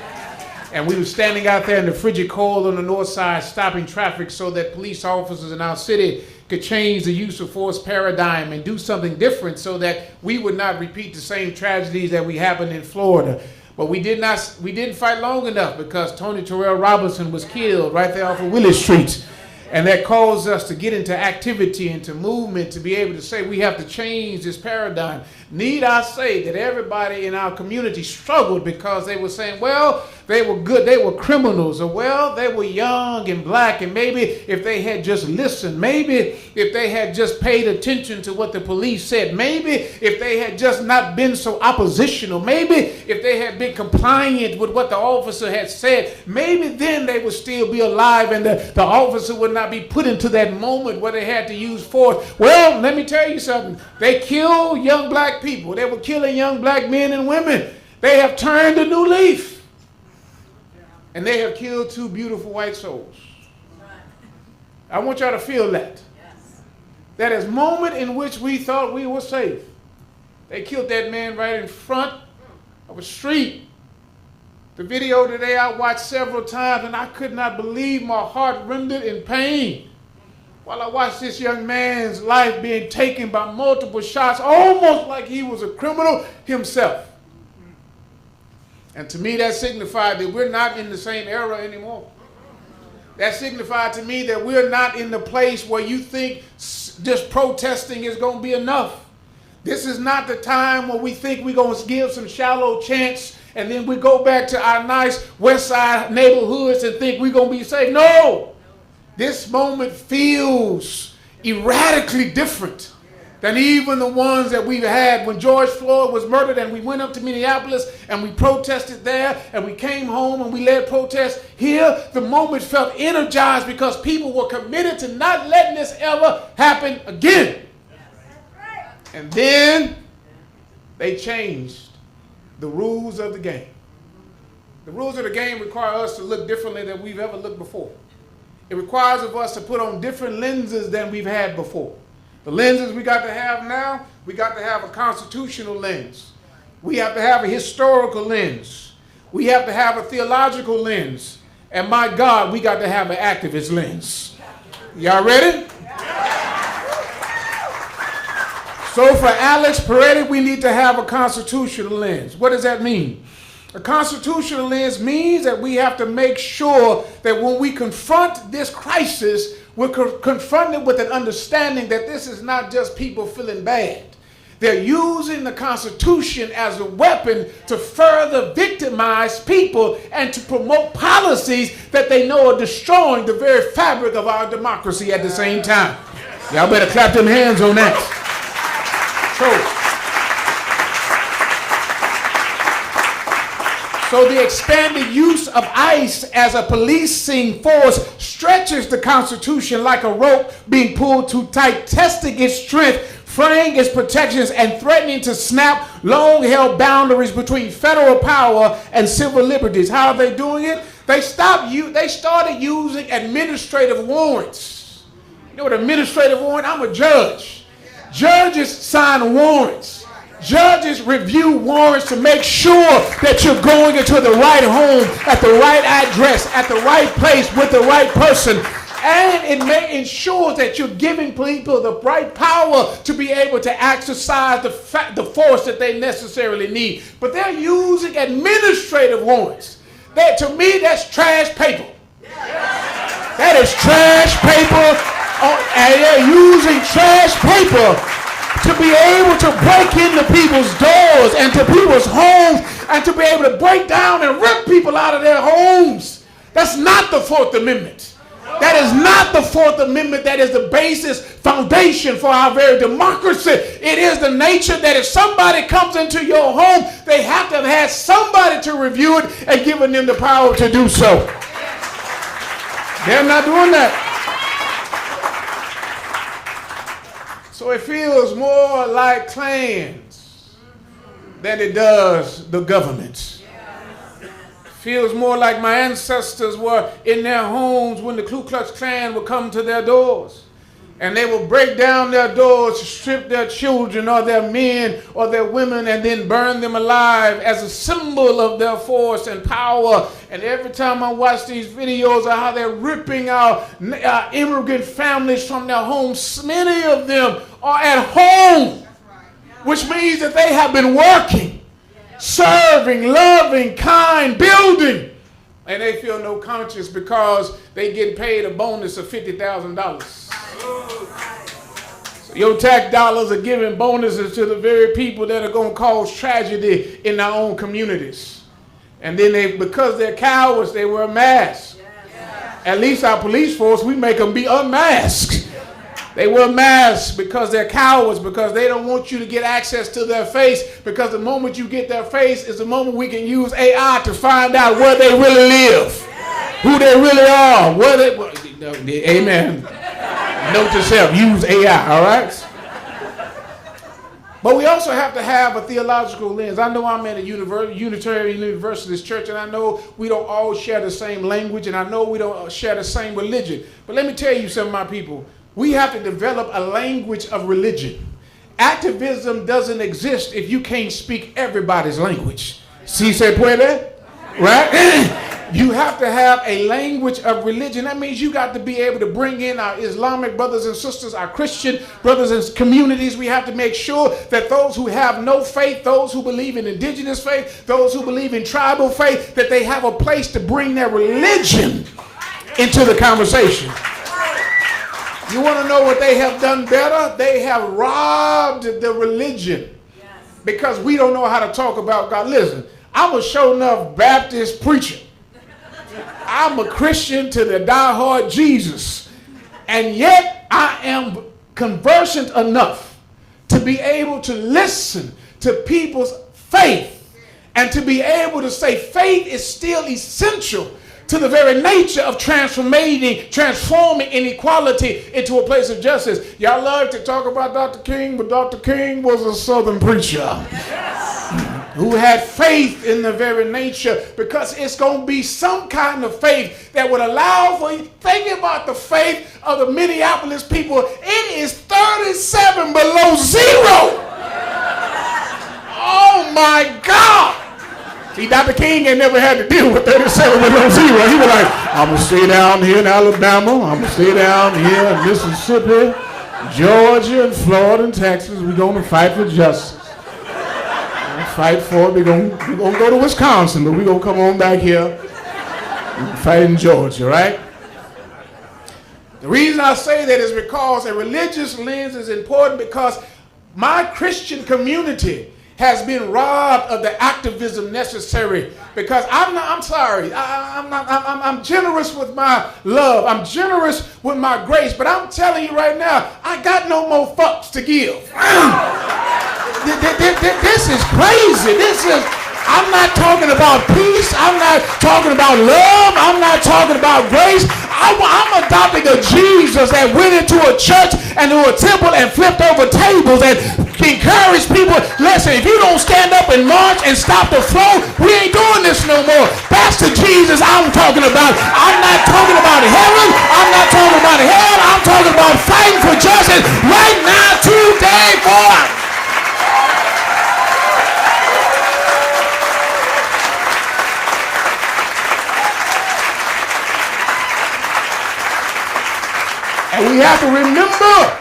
And we were standing out there in the frigid cold on the north side, stopping traffic so that police officers in our city could change the use of force paradigm and do something different so that we would not repeat the same tragedies that we happened in Florida. But we didn't fight long enough because Tony Terrell Robinson was killed right there off of Willis Street. And that caused us to get into activity, into movement, to be able to say we have to change this paradigm. Need I say that everybody in our community struggled because they were saying, well, they were good, they were criminals, or well, they were young and black, and maybe if they had just listened, maybe if they had just paid attention to what the police said, maybe if they had just not been so oppositional, maybe if they had been compliant with what the officer had said, maybe then they would still be alive and the officer would not be put into that moment where they had to use force. Well, let me tell you something. They killed young black people. They were killing young black men and women. They have turned a new leaf. And they have killed two beautiful white souls. I want y'all to feel that. That is moment in which we thought we were safe. They killed that man right in front of a street. The video today I watched several times and I could not believe, my heart rendered in pain while I watched this young man's life being taken by multiple shots, almost like he was a criminal himself. And to me that signified that we're not in the same era anymore. That signified to me that we're not in the place where you think just protesting is going to be enough. This is not the time where we think we're going to give some shallow chants and then we go back to our nice west side neighborhoods and think we're going to be safe. No! This moment feels erratically different than even the ones that we've had when George Floyd was murdered and we went up to Minneapolis and we protested there and we came home and we led protests. Here, the moment felt energized because people were committed to not letting this ever happen again. And then they changed the rules of the game. The rules of the game require us to look differently than we've ever looked before. It requires of us to put on different lenses than we've had before. The lenses we got to have now, we got to have a constitutional lens. We have to have a historical lens. We have to have a theological lens. And my God, we got to have an activist lens. Y'all ready? So for Alex Peretti, we need to have a constitutional lens. What does that mean? A constitutional lens means that we have to make sure that when we confront this crisis, we're confronted with an understanding that this is not just people feeling bad. They're using the Constitution as a weapon to further victimize people and to promote policies that they know are destroying the very fabric of our democracy at the same time. Y'all better clap them hands on that. So the expanded use of ICE as a policing force stretches the Constitution like a rope being pulled too tight, testing its strength, fraying its protections, and threatening to snap long-held boundaries between federal power and civil liberties. How are they doing it? They started using administrative warrants. You know what administrative warrant? I'm a judge. Judges sign warrants. Judges review warrants to make sure that you're going into the right home, at the right address, at the right place, with the right person. And it may ensure that you're giving people the right power to be able to exercise the force that they necessarily need. But they're using administrative warrants. To me, that's trash paper. That is trash paper. And they're using trash paper to be able to break into people's doors and to people's homes and to be able to break down and rip people out of their homes. That's not the Fourth Amendment. That is not the Fourth Amendment. That is the basis, foundation for our very democracy. It is the nature that if somebody comes into your home, they have to have had somebody to review it and given them the power to do so. They're not doing that. So it feels more like clans than it does the government. Feels more like my ancestors were in their homes when the Ku Klux Klan would come to their doors. And they would break down their doors, strip their children or their men or their women, and then burn them alive as a symbol of their force and power. And every time I watch these videos of how they're ripping out immigrant families from their homes, many of them are at home, which means that they have been working, serving, loving, kind, building, and they feel no conscience because they get paid a bonus of $50,000. So your tax dollars are giving bonuses to the very people that are going to cause tragedy in their own communities. And then because they're cowards, they wear masks. At least our police force, we make them be unmasked. They wear masks because they're cowards, because they don't want you to get access to their face, because the moment you get their face is the moment we can use AI to find out where they really live, who they really are, amen. Note to self, use AI, all right? But we also have to have a theological lens. I know I'm at a Unitarian Universalist church, and I know we don't all share the same language, and I know we don't share the same religion. But let me tell you something, my people. We have to develop a language of religion. Activism doesn't exist if you can't speak everybody's language. Si se puede? Right? You have to have a language of religion. That means you got to be able to bring in our Islamic brothers and sisters, our Christian brothers and communities. We have to make sure that those who have no faith, those who believe in indigenous faith, those who believe in tribal faith, that they have a place to bring their religion into the conversation. You want to know what they have done better? They have robbed the religion because we don't know how to talk about God. Listen, I'm a sure enough Baptist preacher. I'm a Christian to the diehard Jesus. And yet I am conversant enough to be able to listen to people's faith and to be able to say faith is still essential to the very nature of transforming inequality into a place of justice. Y'all love to talk about Dr. King, but Dr. King was a Southern preacher who had faith in the very nature, because it's going to be some kind of faith that would allow for you. Think about the faith of the Minneapolis people. It is 37 below zero. Oh my God. See, Dr. King ain't never had to deal with 37 below zero. He was like, I'm going to stay down here in Alabama. I'm going to stay down here in Mississippi, Georgia, and Florida, and Texas. We're going to fight for justice. Fight for it. We're going to go to Wisconsin, but we're going to come on back here and fight in Georgia, right? The reason I say that is because a religious lens is important, because my Christian community has been robbed of the activism necessary, because I'm generous with my love. I'm generous with my grace, but I'm telling you right now, I got no more fucks to give. This is crazy. I'm not talking about peace. I'm not talking about love. I'm not talking about grace. I'm adopting a Jesus that went into a church and to a temple and flipped over tables and encouraged people. Listen, if you don't stand up and march and stop the flow, we ain't doing this no more. That's the Jesus I'm talking about. I'm not talking about heaven. I'm not talking about hell. I'm talking about fighting for justice right now, today, boy. And we have to remember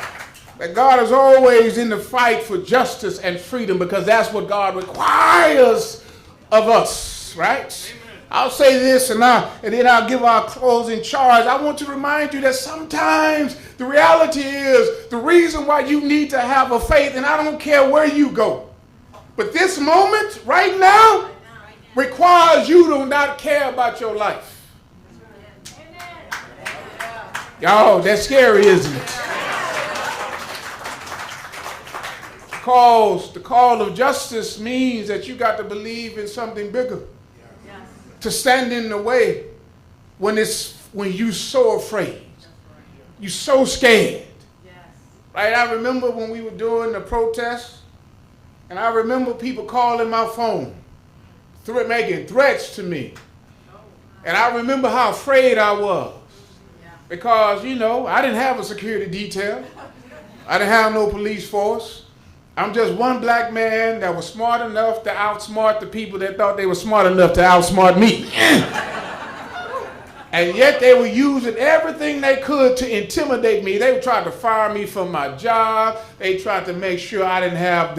that God is always in the fight for justice and freedom, because that's what God requires of us, right? Amen. I'll say this and then I'll give our closing charge. I want to remind you that sometimes the reality is the reason why you need to have a faith, and I don't care where you go, but this moment right now requires you to not care about your life. Y'all, that's scary, isn't it? Because the call of justice means that you got to believe in something bigger. Yes. To stand in the way when you're so afraid. You're so scared. Yes. Right? I remember when we were doing the protest, and I remember people calling my phone, making threats to me. And I remember how afraid I was. Because, I didn't have a security detail. I didn't have no police force. I'm just one black man that was smart enough to outsmart the people that thought they were smart enough to outsmart me. And yet they were using everything they could to intimidate me. They tried to fire me from my job. They tried to make sure I didn't have,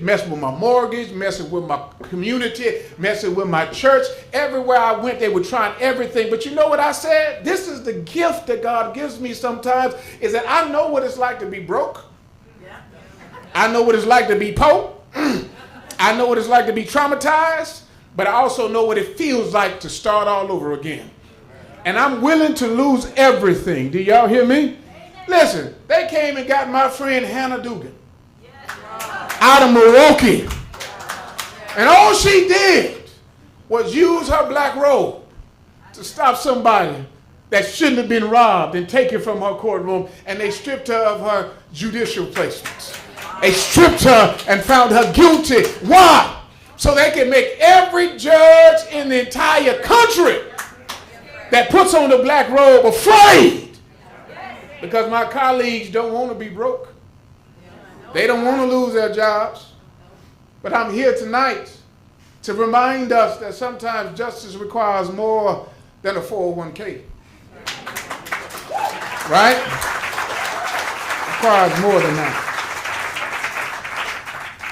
messing with my mortgage, messing with my community, messing with my church. Everywhere I went, they were trying everything. But you know what I said? This is the gift that God gives me sometimes, is that I know what it's like to be broke. I know what it's like to be poor. I know what it's like to be traumatized. But I also know what it feels like to start all over again. And I'm willing to lose everything. Do y'all hear me? Listen, they came and got my friend Hannah Dugan out of Milwaukee. And all she did was use her black robe to stop somebody that shouldn't have been robbed and taken from her courtroom, and they stripped her of her judicial placements. They stripped her and found her guilty. Why? So they can make every judge in the entire country that puts on the black robe afraid, because my colleagues don't want to be broke. They don't want to lose their jobs. But I'm here tonight to remind us that sometimes justice requires more than a 401k. Right? Requires more than that.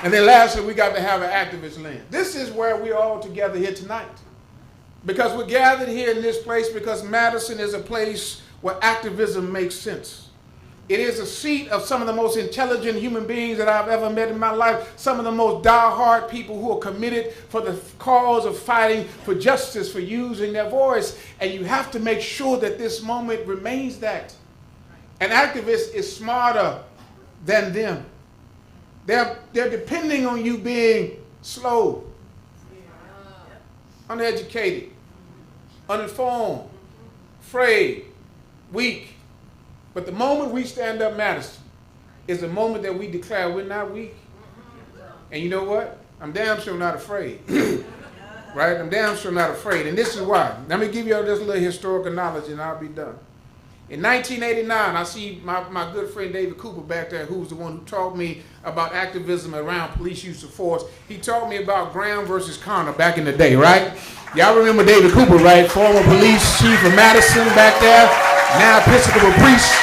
And then lastly, we got to have an activist lens. This is where we're all together here tonight. Because we're gathered here in this place because Madison is a place where activism makes sense. It is a seat of some of the most intelligent human beings that I've ever met in my life. Some of the most diehard people who are committed for the cause of fighting for justice, for using their voice. And you have to make sure that this moment remains that. An activist is smarter than them. They're depending on you being slow, uneducated, uninformed, afraid, weak. But the moment we stand up, Madison, is the moment that we declare we're not weak. And you know what? I'm damn sure not afraid. Right? I'm damn sure not afraid. And this is why. Let me give you all this little historical knowledge and I'll be done. In 1989, I see my good friend David Cooper back there, who's the one who taught me about activism around police use of force. He taught me about Graham versus Connor back in the day, right? Y'all remember David Cooper, right? Former police chief of Madison back there, now Episcopal priest.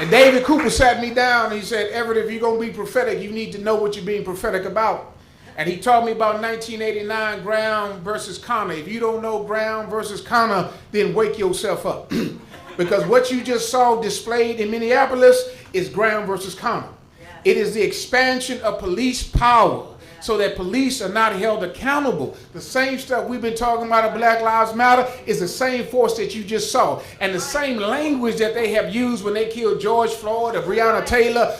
And David Cooper sat me down and he said, Everett, if you're going to be prophetic, you need to know what you're being prophetic about. And he taught me about 1989 Graham versus Connor. If you don't know Graham versus Connor, then wake yourself up. Because what you just saw displayed in Minneapolis is Graham versus Connor. It is the expansion of police power so that police are not held accountable. The same stuff we've been talking about at Black Lives Matter is the same force that you just saw. And the same language that they have used when they killed George Floyd or Breonna Taylor,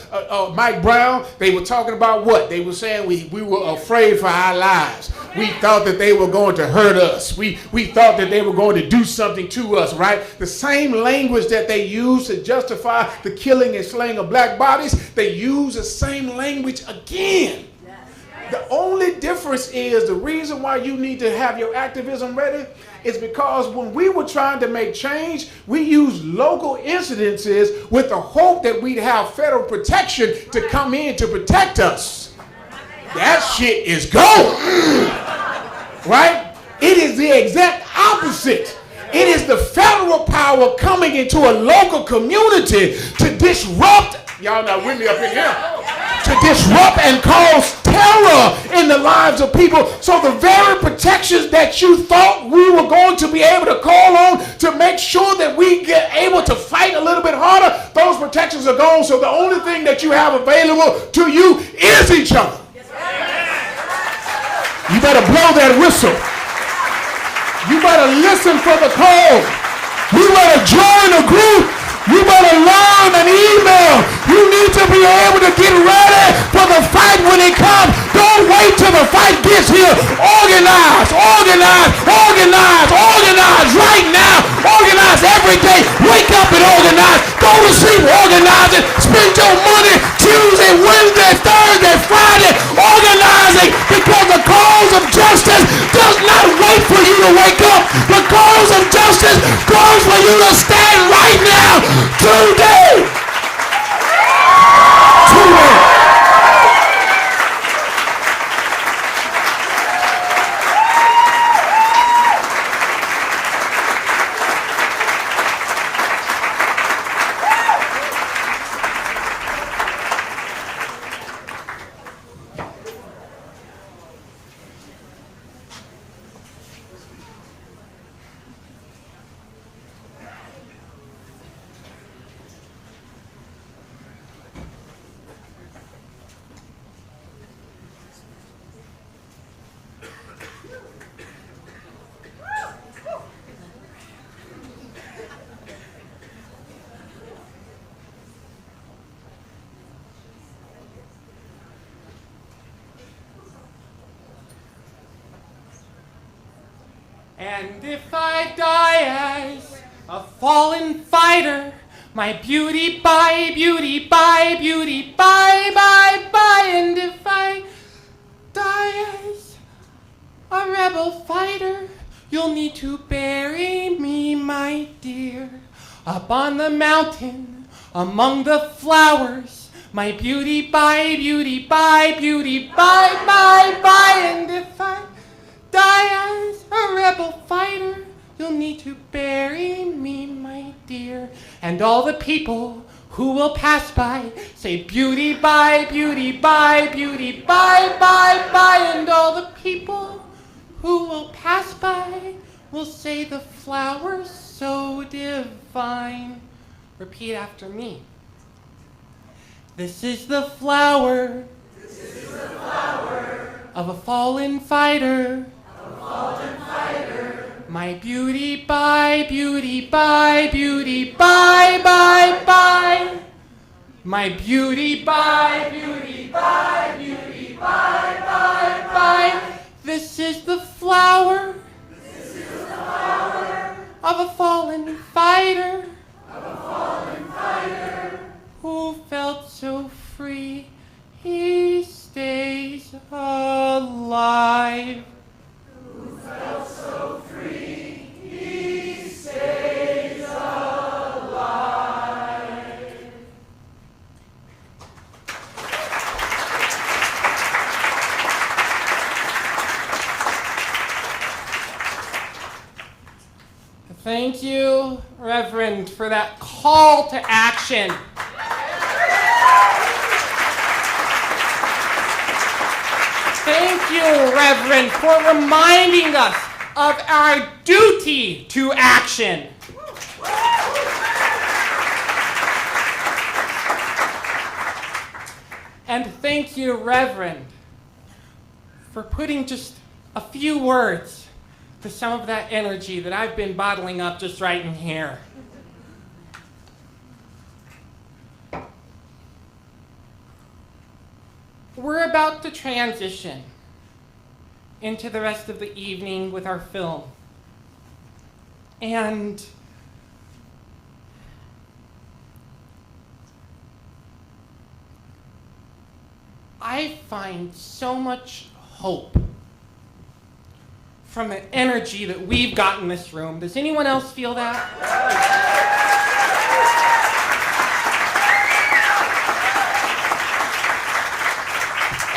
Mike Brown, they were talking about what? They were saying we were afraid for our lives. We thought that they were going to hurt us. We thought that they were going to do something to us, right? The same language that they use to justify the killing and slaying of black bodies, they use the same language again. The only difference is the reason why you need to have your activism ready is because when we were trying to make change, we used local incidences with the hope that we'd have federal protection to come in to protect us. That shit is gone. Right? It is the exact opposite. It is the federal power coming into a local community to disrupt, y'all not with me up in here, to disrupt and cause terror in the lives of people. So the very protections that you thought we were going to be able to call on to make sure that we get able to fight a little bit harder, those protections are gone. So the only thing that you have available to you is each other. You better blow that whistle. You better listen for the call. You better join a group. You better learn an email. You need to be able to get ready for the fight when it comes. Don't wait till the fight gets here. Organize, organize, organize, organize right now. Organize every day. Wake up and organize. Go to sleep organizing. Spend your money Tuesday, Wednesday, Thursday, Friday organizing, because the cause of justice does not wait for you to wake up. The cause of justice calls for you to stand right now. Today. Today. And if I die as a fallen fighter, my beauty bye, beauty bye, beauty bye, bye, bye. And if I die as a rebel fighter, you'll need to bury me, my dear, up on the mountain among the flowers. My beauty bye, beauty bye, beauty bye, bye, bye. And if I die as a rebel fighter, you'll need to bury me, my dear. And all the people who will pass by say beauty bye, beauty bye, beauty bye, bye, bye. And all the people who will pass by will say the flowers so divine. Repeat after me. This is the flower. This is the flower of a fallen fighter. My beauty bye, beauty bye, beauty bye, bye, bye. My beauty bye, beauty bye, beauty bye, bye, bye. This is the flower. This is the flower of a fallen fighter. Of a fallen fighter who felt so free he stays alive. Thank you, Reverend, for that call to action. Thank you, Reverend, for reminding us of our duty to action. And thank you, Reverend, for putting just a few words to some of that energy that I've been bottling up just right in here. We're about to transition into the rest of the evening with our film. And I find so much hope from the energy that we've got in this room. Does anyone else feel that?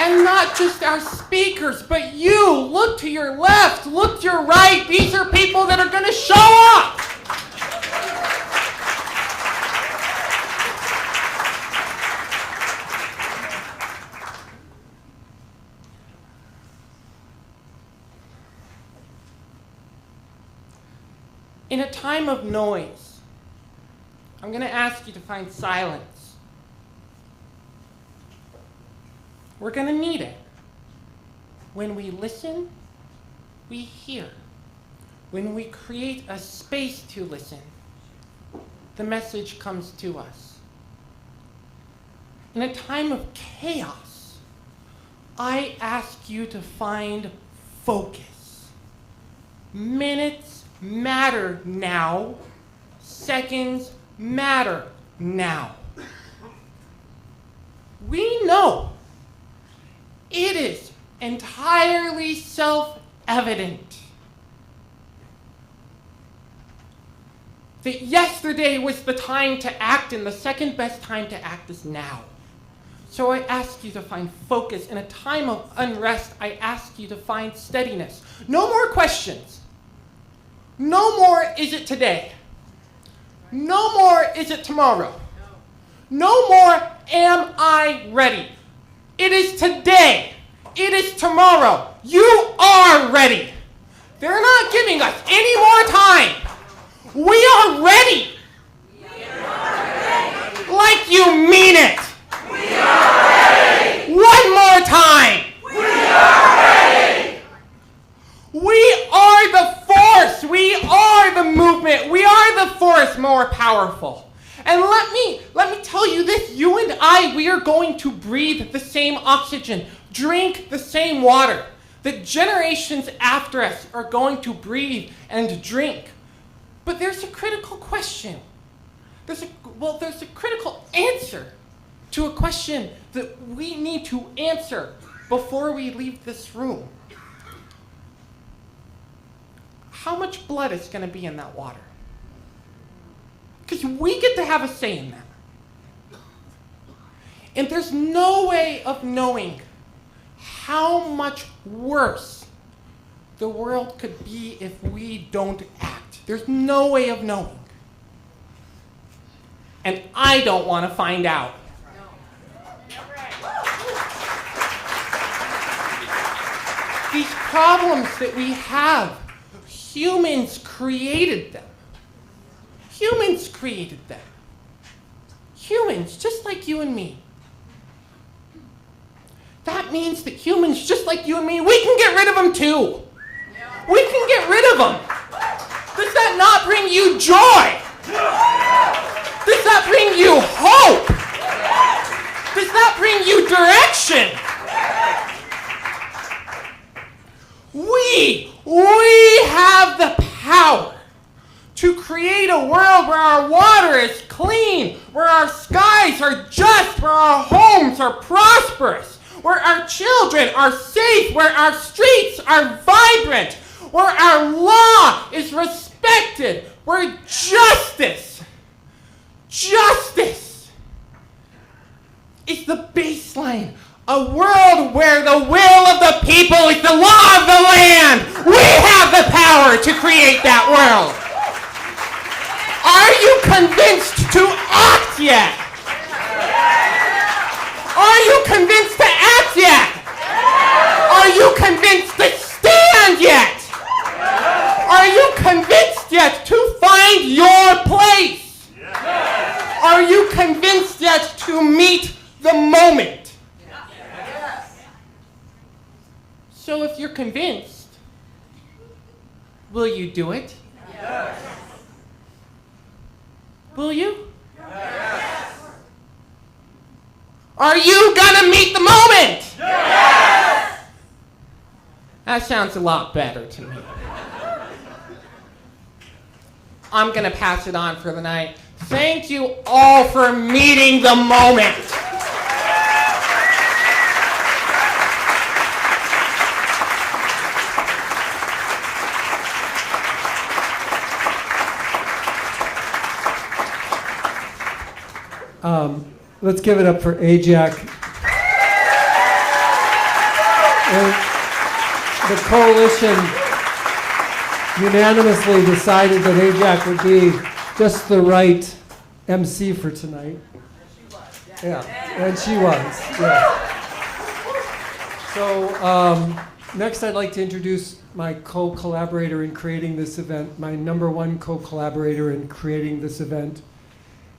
And not just our speakers, but you. Look to your left, look to your right. These are people that are going to show up. In a time of noise, I'm going to ask you to find silence. We're going to need it. When we listen, we hear. When we create a space to listen, the message comes to us. In a time of chaos, I ask you to find focus. Minutes matter now. Seconds matter now. We know it is entirely self-evident that yesterday was the time to act and the second best time to act is now. So I ask you to find focus. In a time of unrest, I ask you to find steadiness. No more questions. No more is it today. No more is it tomorrow. No more am I ready. It is today. It is tomorrow. You are ready. They're not giving us any more time. We are ready. Like you mean it. We are ready. One more time. We are ready. We are the force. We are the movement. We are the force more powerful. And let me tell you this, you and I, we are going to breathe the same oxygen, drink the same water. The generations after us are going to breathe and drink. But there's a critical question. There's a critical answer to a question that we need to answer before we leave this room. How much blood is going to be in that water? Because we get to have a say in that. And there's no way of knowing how much worse the world could be if we don't act. There's no way of knowing. And I don't want to find out. These problems that we have, humans created them. Humans created them. Humans, just like you and me. That means that humans, just like you and me, we can get rid of them too. We can get rid of them. Does that not bring you joy? Does that bring you hope? Does that bring you direction? We have the power to create a world where our water is clean, where our skies are just, where our homes are prosperous, where our children are safe, where our streets are vibrant, where our law is respected, where justice is the baseline. A world where the will of the people is the law of the land. We have the power to create that world. Are you convinced to act yet? Are you convinced to act yet? Are you convinced to stand yet? Are you convinced yet to find your place? Are you convinced yet to meet the moment? So if you're convinced, will you do it? Will you? Are you gonna meet the moment? That sounds a lot better to me. I'm gonna pass it on for the night. Thank you all for meeting the moment. Let's give it up for Ajax. And the coalition unanimously decided that Ajax would be just the right MC for tonight. Yeah, and she was. Yeah. So next I'd like to introduce my co-collaborator in creating this event, my number one co-collaborator in creating this event.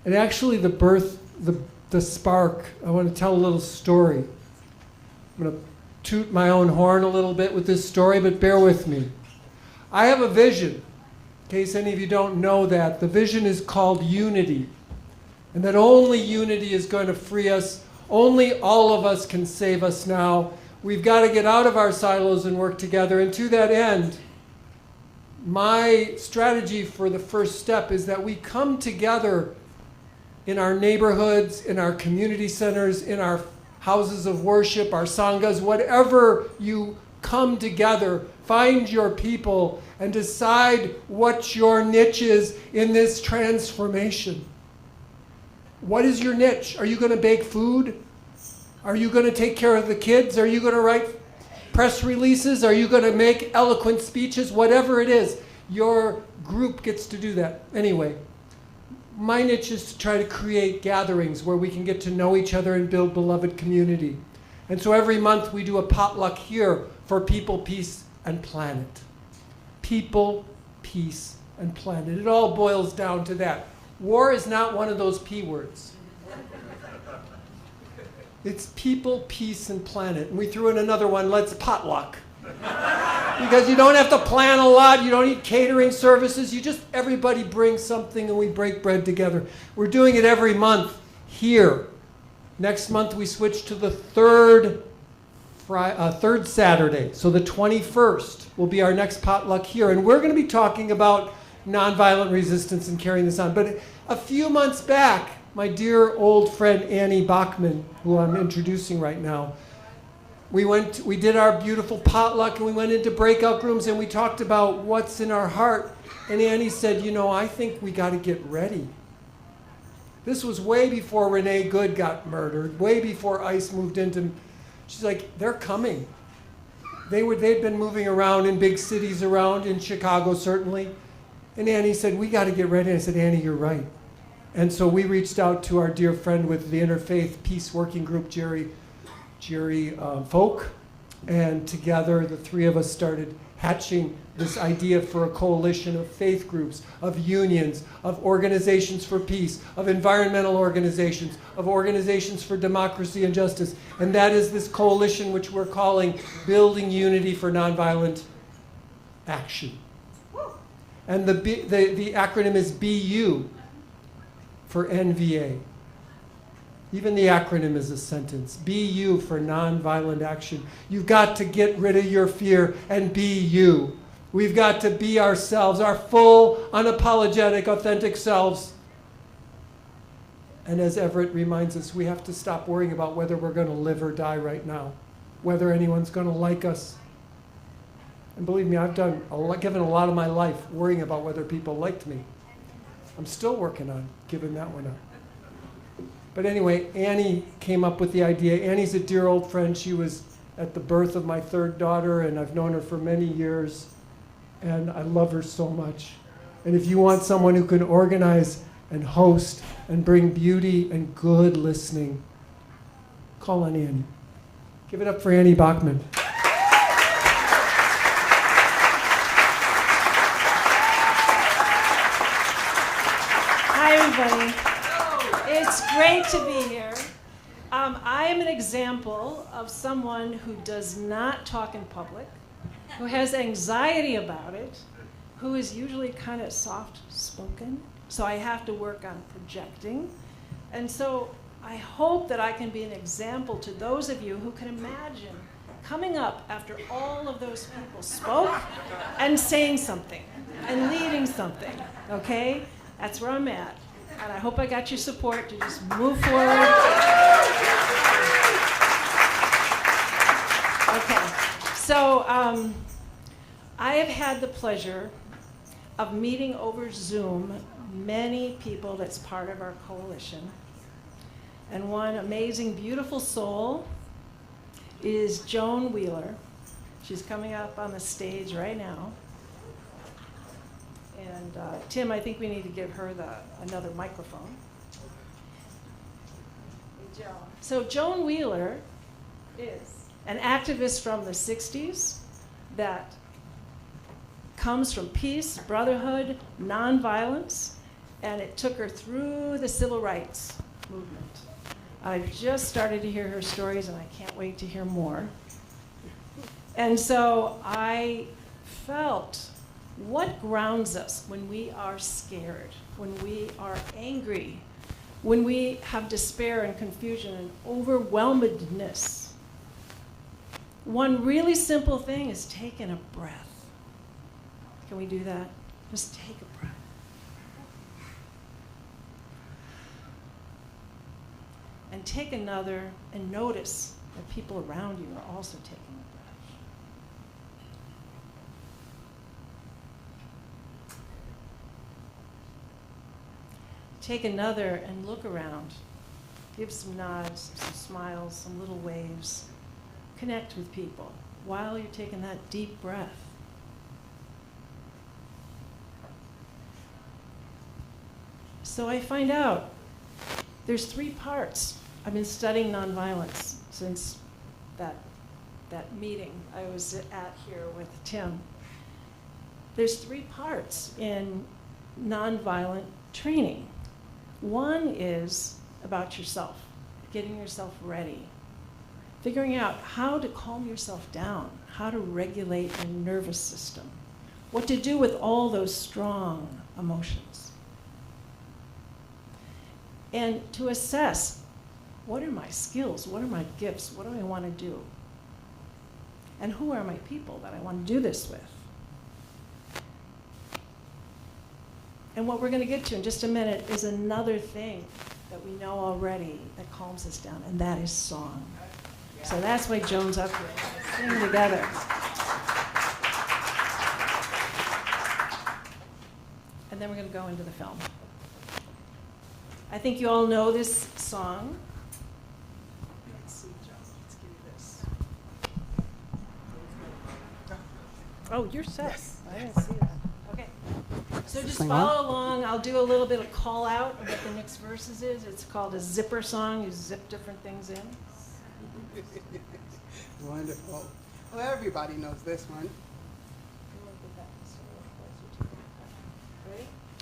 And actually the spark, I want to tell a little story. I'm going to toot my own horn a little bit with this story, but bear with me. I have a vision, in case any of you don't know that. The vision is called unity, and that only unity is going to free us. Only all of us can save us now. We've got to get out of our silos and work together, and to that end, my strategy for the first step is that we come together in our neighborhoods, in our community centers, in our houses of worship, our sanghas, whatever you come together, find your people, and decide what your niche is in this transformation. What is your niche? Are you going to bake food? Are you going to take care of the kids? Are you going to write press releases? Are you going to make eloquent speeches? Whatever it is, your group gets to do that. Anyway, my niche is to try to create gatherings where we can get to know each other and build beloved community. And so every month we do a potluck here for people, peace, and planet. People, peace, and planet. It all boils down to that. War is not one of those P words. It's people, peace, and planet. And we threw in another one, let's potluck. Because you don't have to plan a lot, you don't need catering services, you just, everybody brings something and we break bread together. We're doing it every month here. Next month we switch to the third Saturday, so the 21st will be our next potluck here. And we're going to be talking about nonviolent resistance and carrying this on. But a few months back, my dear old friend Annie Bachman, who I'm introducing right now, we did our beautiful potluck and we went into breakout rooms and we talked about what's in our heart. And Annie said, you know, I think we got to get ready. This was way before Renee Good got murdered, way before ICE moved into. She's like, they're coming. They'd been moving around in big cities around, in Chicago certainly. And Annie said, we got to get ready. And I said, Annie, you're right. And so we reached out to our dear friend with the Interfaith Peace Working Group, Jerry Folk, and together the three of us started hatching this idea for a coalition of faith groups, of unions, of organizations for peace, of environmental organizations, of organizations for democracy and justice. And that is this coalition which we're calling Building Unity for Nonviolent Action. And the acronym is BU for NVA. Even the acronym is a sentence. Be you for nonviolent action. You've got to get rid of your fear and be you. We've got to be ourselves, our full, unapologetic, authentic selves. And as Everett reminds us, we have to stop worrying about whether we're going to live or die right now, whether anyone's going to like us. And believe me, I've given a lot of my life worrying about whether people liked me. I'm still working on giving that one up. But anyway, Annie came up with the idea. Annie's a dear old friend. She was at the birth of my third daughter, and I've known her for many years, and I love her so much. And if you want someone who can organize and host and bring beauty and good listening. Call on Annie. Give it up for Annie Bachman. Hi, everybody. It's great to be here. I am an example of someone who does not talk in public, who has anxiety about it, who is usually kind of soft-spoken, so I have to work on projecting. And so I hope that I can be an example to those of you who can imagine coming up after all of those people spoke and saying something and leading something, okay? That's where I'm at. And I hope I got your support to just move forward. Okay, so I have had the pleasure of meeting over Zoom many people that's part of our coalition. And one amazing, beautiful soul is Joan Wheeler. She's coming up on the stage right now. And Tim, I think we need to give her another microphone. Hey, Joan. So Joan Wheeler is an activist from the 60s that comes from peace, brotherhood, nonviolence, and it took her through the civil rights movement. I've just started to hear her stories, and I can't wait to hear more. And so I felt, what grounds us when we are scared, when we are angry, when we have despair and confusion and overwhelmedness? One really simple thing is taking a breath. Can we do that? Just take a breath. And take another, and notice that people around you are also taking a breath. Take another and look around. Give some nods, some smiles, some little waves. Connect with people while you're taking that deep breath. So I find out there's 3 parts. I've been studying nonviolence since that meeting I was at here with Tim. There's 3 parts in nonviolent training. One is about yourself, getting yourself ready, figuring out how to calm yourself down, how to regulate your nervous system, what to do with all those strong emotions. And to assess, what are my skills? What are my gifts? What do I want to do? And who are my people that I want to do this with? And what we're going to get to in just a minute is another thing that we know already that calms us down, and that is song. So that's why Joan's up here. Let's sing together. And then we're going to go into the film. I think you all know this song. Let's see, Joan. Let's give you this. Oh, you're set. Yes. I didn't see that. Okay. So just follow along. I'll do a little bit of call out of what the next verses is. It's called a zipper song. You zip different things in. Wonderful. Well, everybody knows this one.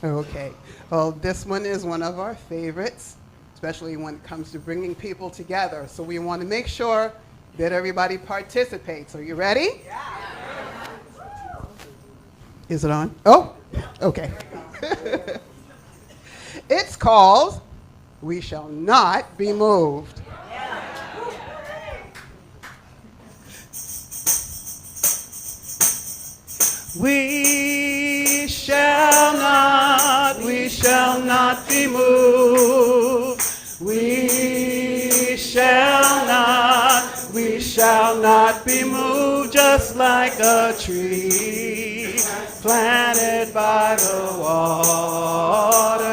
Okay. Well, this one is one of our favorites, especially when it comes to bringing people together. So we want to make sure that everybody participates. Are you ready? Yeah. Is it on? Oh, okay. It's called We Shall Not Be Moved. We shall not be moved. We shall not be moved, just like a tree planted by the water.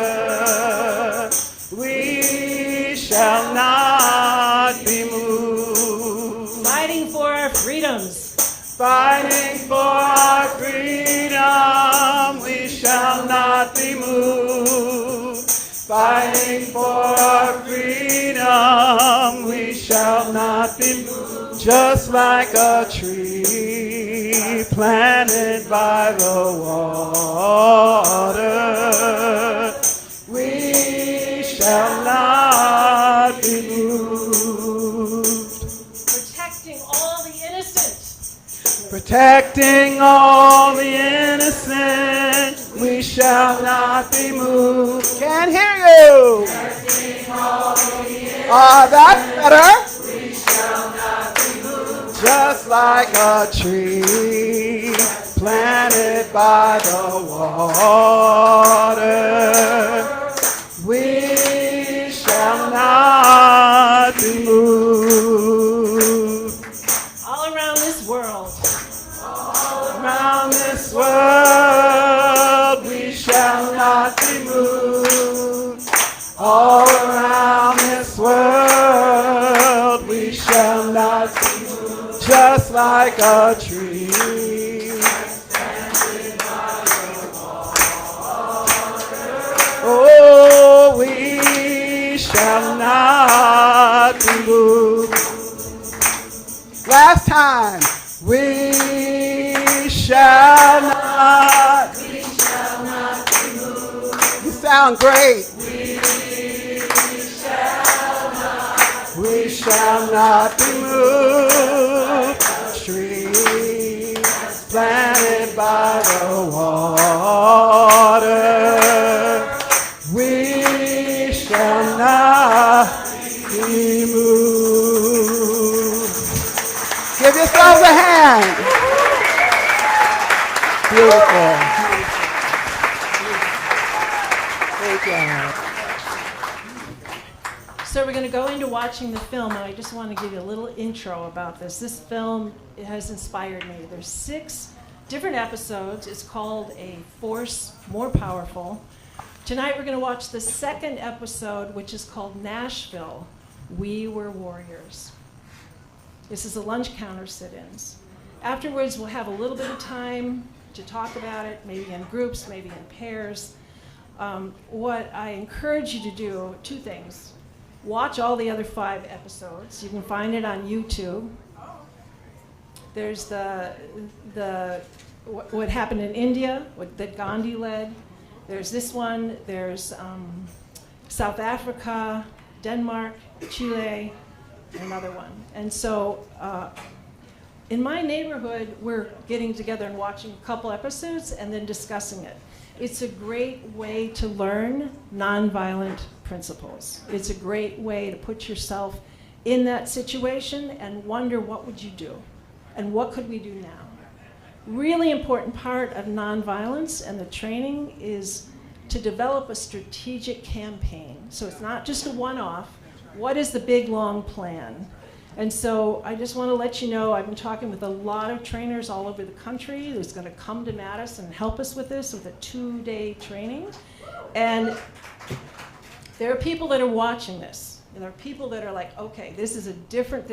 We shall not be moved. Fighting for our freedoms. Fighting for our freedom, we shall not be moved. fighting for our freedom. We shall not be moved, just like a tree planted by the water. We shall not be moved. Protecting all the innocent. Protecting all the innocent, we shall not be moved. Can't hear you. That's better. We shall not be moved. Just like a tree planted by the water, we shall not be moved. All around this world. Around this world, we shall not be moved. All around this world, we shall not be moved. Just like a tree. Oh, we shall not be moved. Last time. We shall not be moved. You sound great. We shall not be moved. Tree planted by the water. We shall not be moved. Give yourselves a hand. Beautiful. Thank you. So we're going to go into watching the film, and I just want to give you a little intro about this. This film has inspired me. There's 6 different episodes. It's called A Force More Powerful. Tonight we're going to watch the 2nd episode, which is called Nashville, We Were Warriors. This is the lunch counter sit-ins. Afterwards, we'll have a little bit of time to talk about it, maybe in groups, maybe in pairs. What I encourage you to do, 2 things. Watch all the other 5 episodes. You can find it on YouTube. There's what happened in India, that Gandhi led. There's this one. There's South Africa, Denmark, Chile, another one. And so in my neighborhood, we're getting together and watching a couple episodes and then discussing it. It's a great way to learn nonviolent principles. It's a great way to put yourself in that situation and wonder, what would you do? And what could we do now? Really important part of nonviolence and the training is to develop a strategic campaign. So it's not just a one-off. What is the big, long plan? And so I just want to let you know, I've been talking with a lot of trainers all over the country who's going to come to Madison and help us with this, with a 2-day training. And there are people that are watching this. There are people that are like, okay, this is different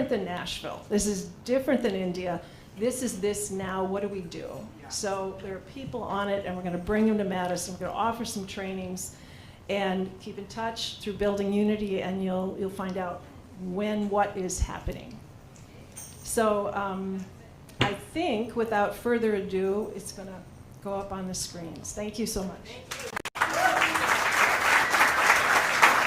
than Nashville. This is different than India. This is this now, what do we do? So there are people on it, and we're going to bring them to Madison. We're going to offer some trainings and keep in touch through Building Unity, and you'll find out when what is happening. So I think without further ado, it's going to go up on the screens. Thank you so much.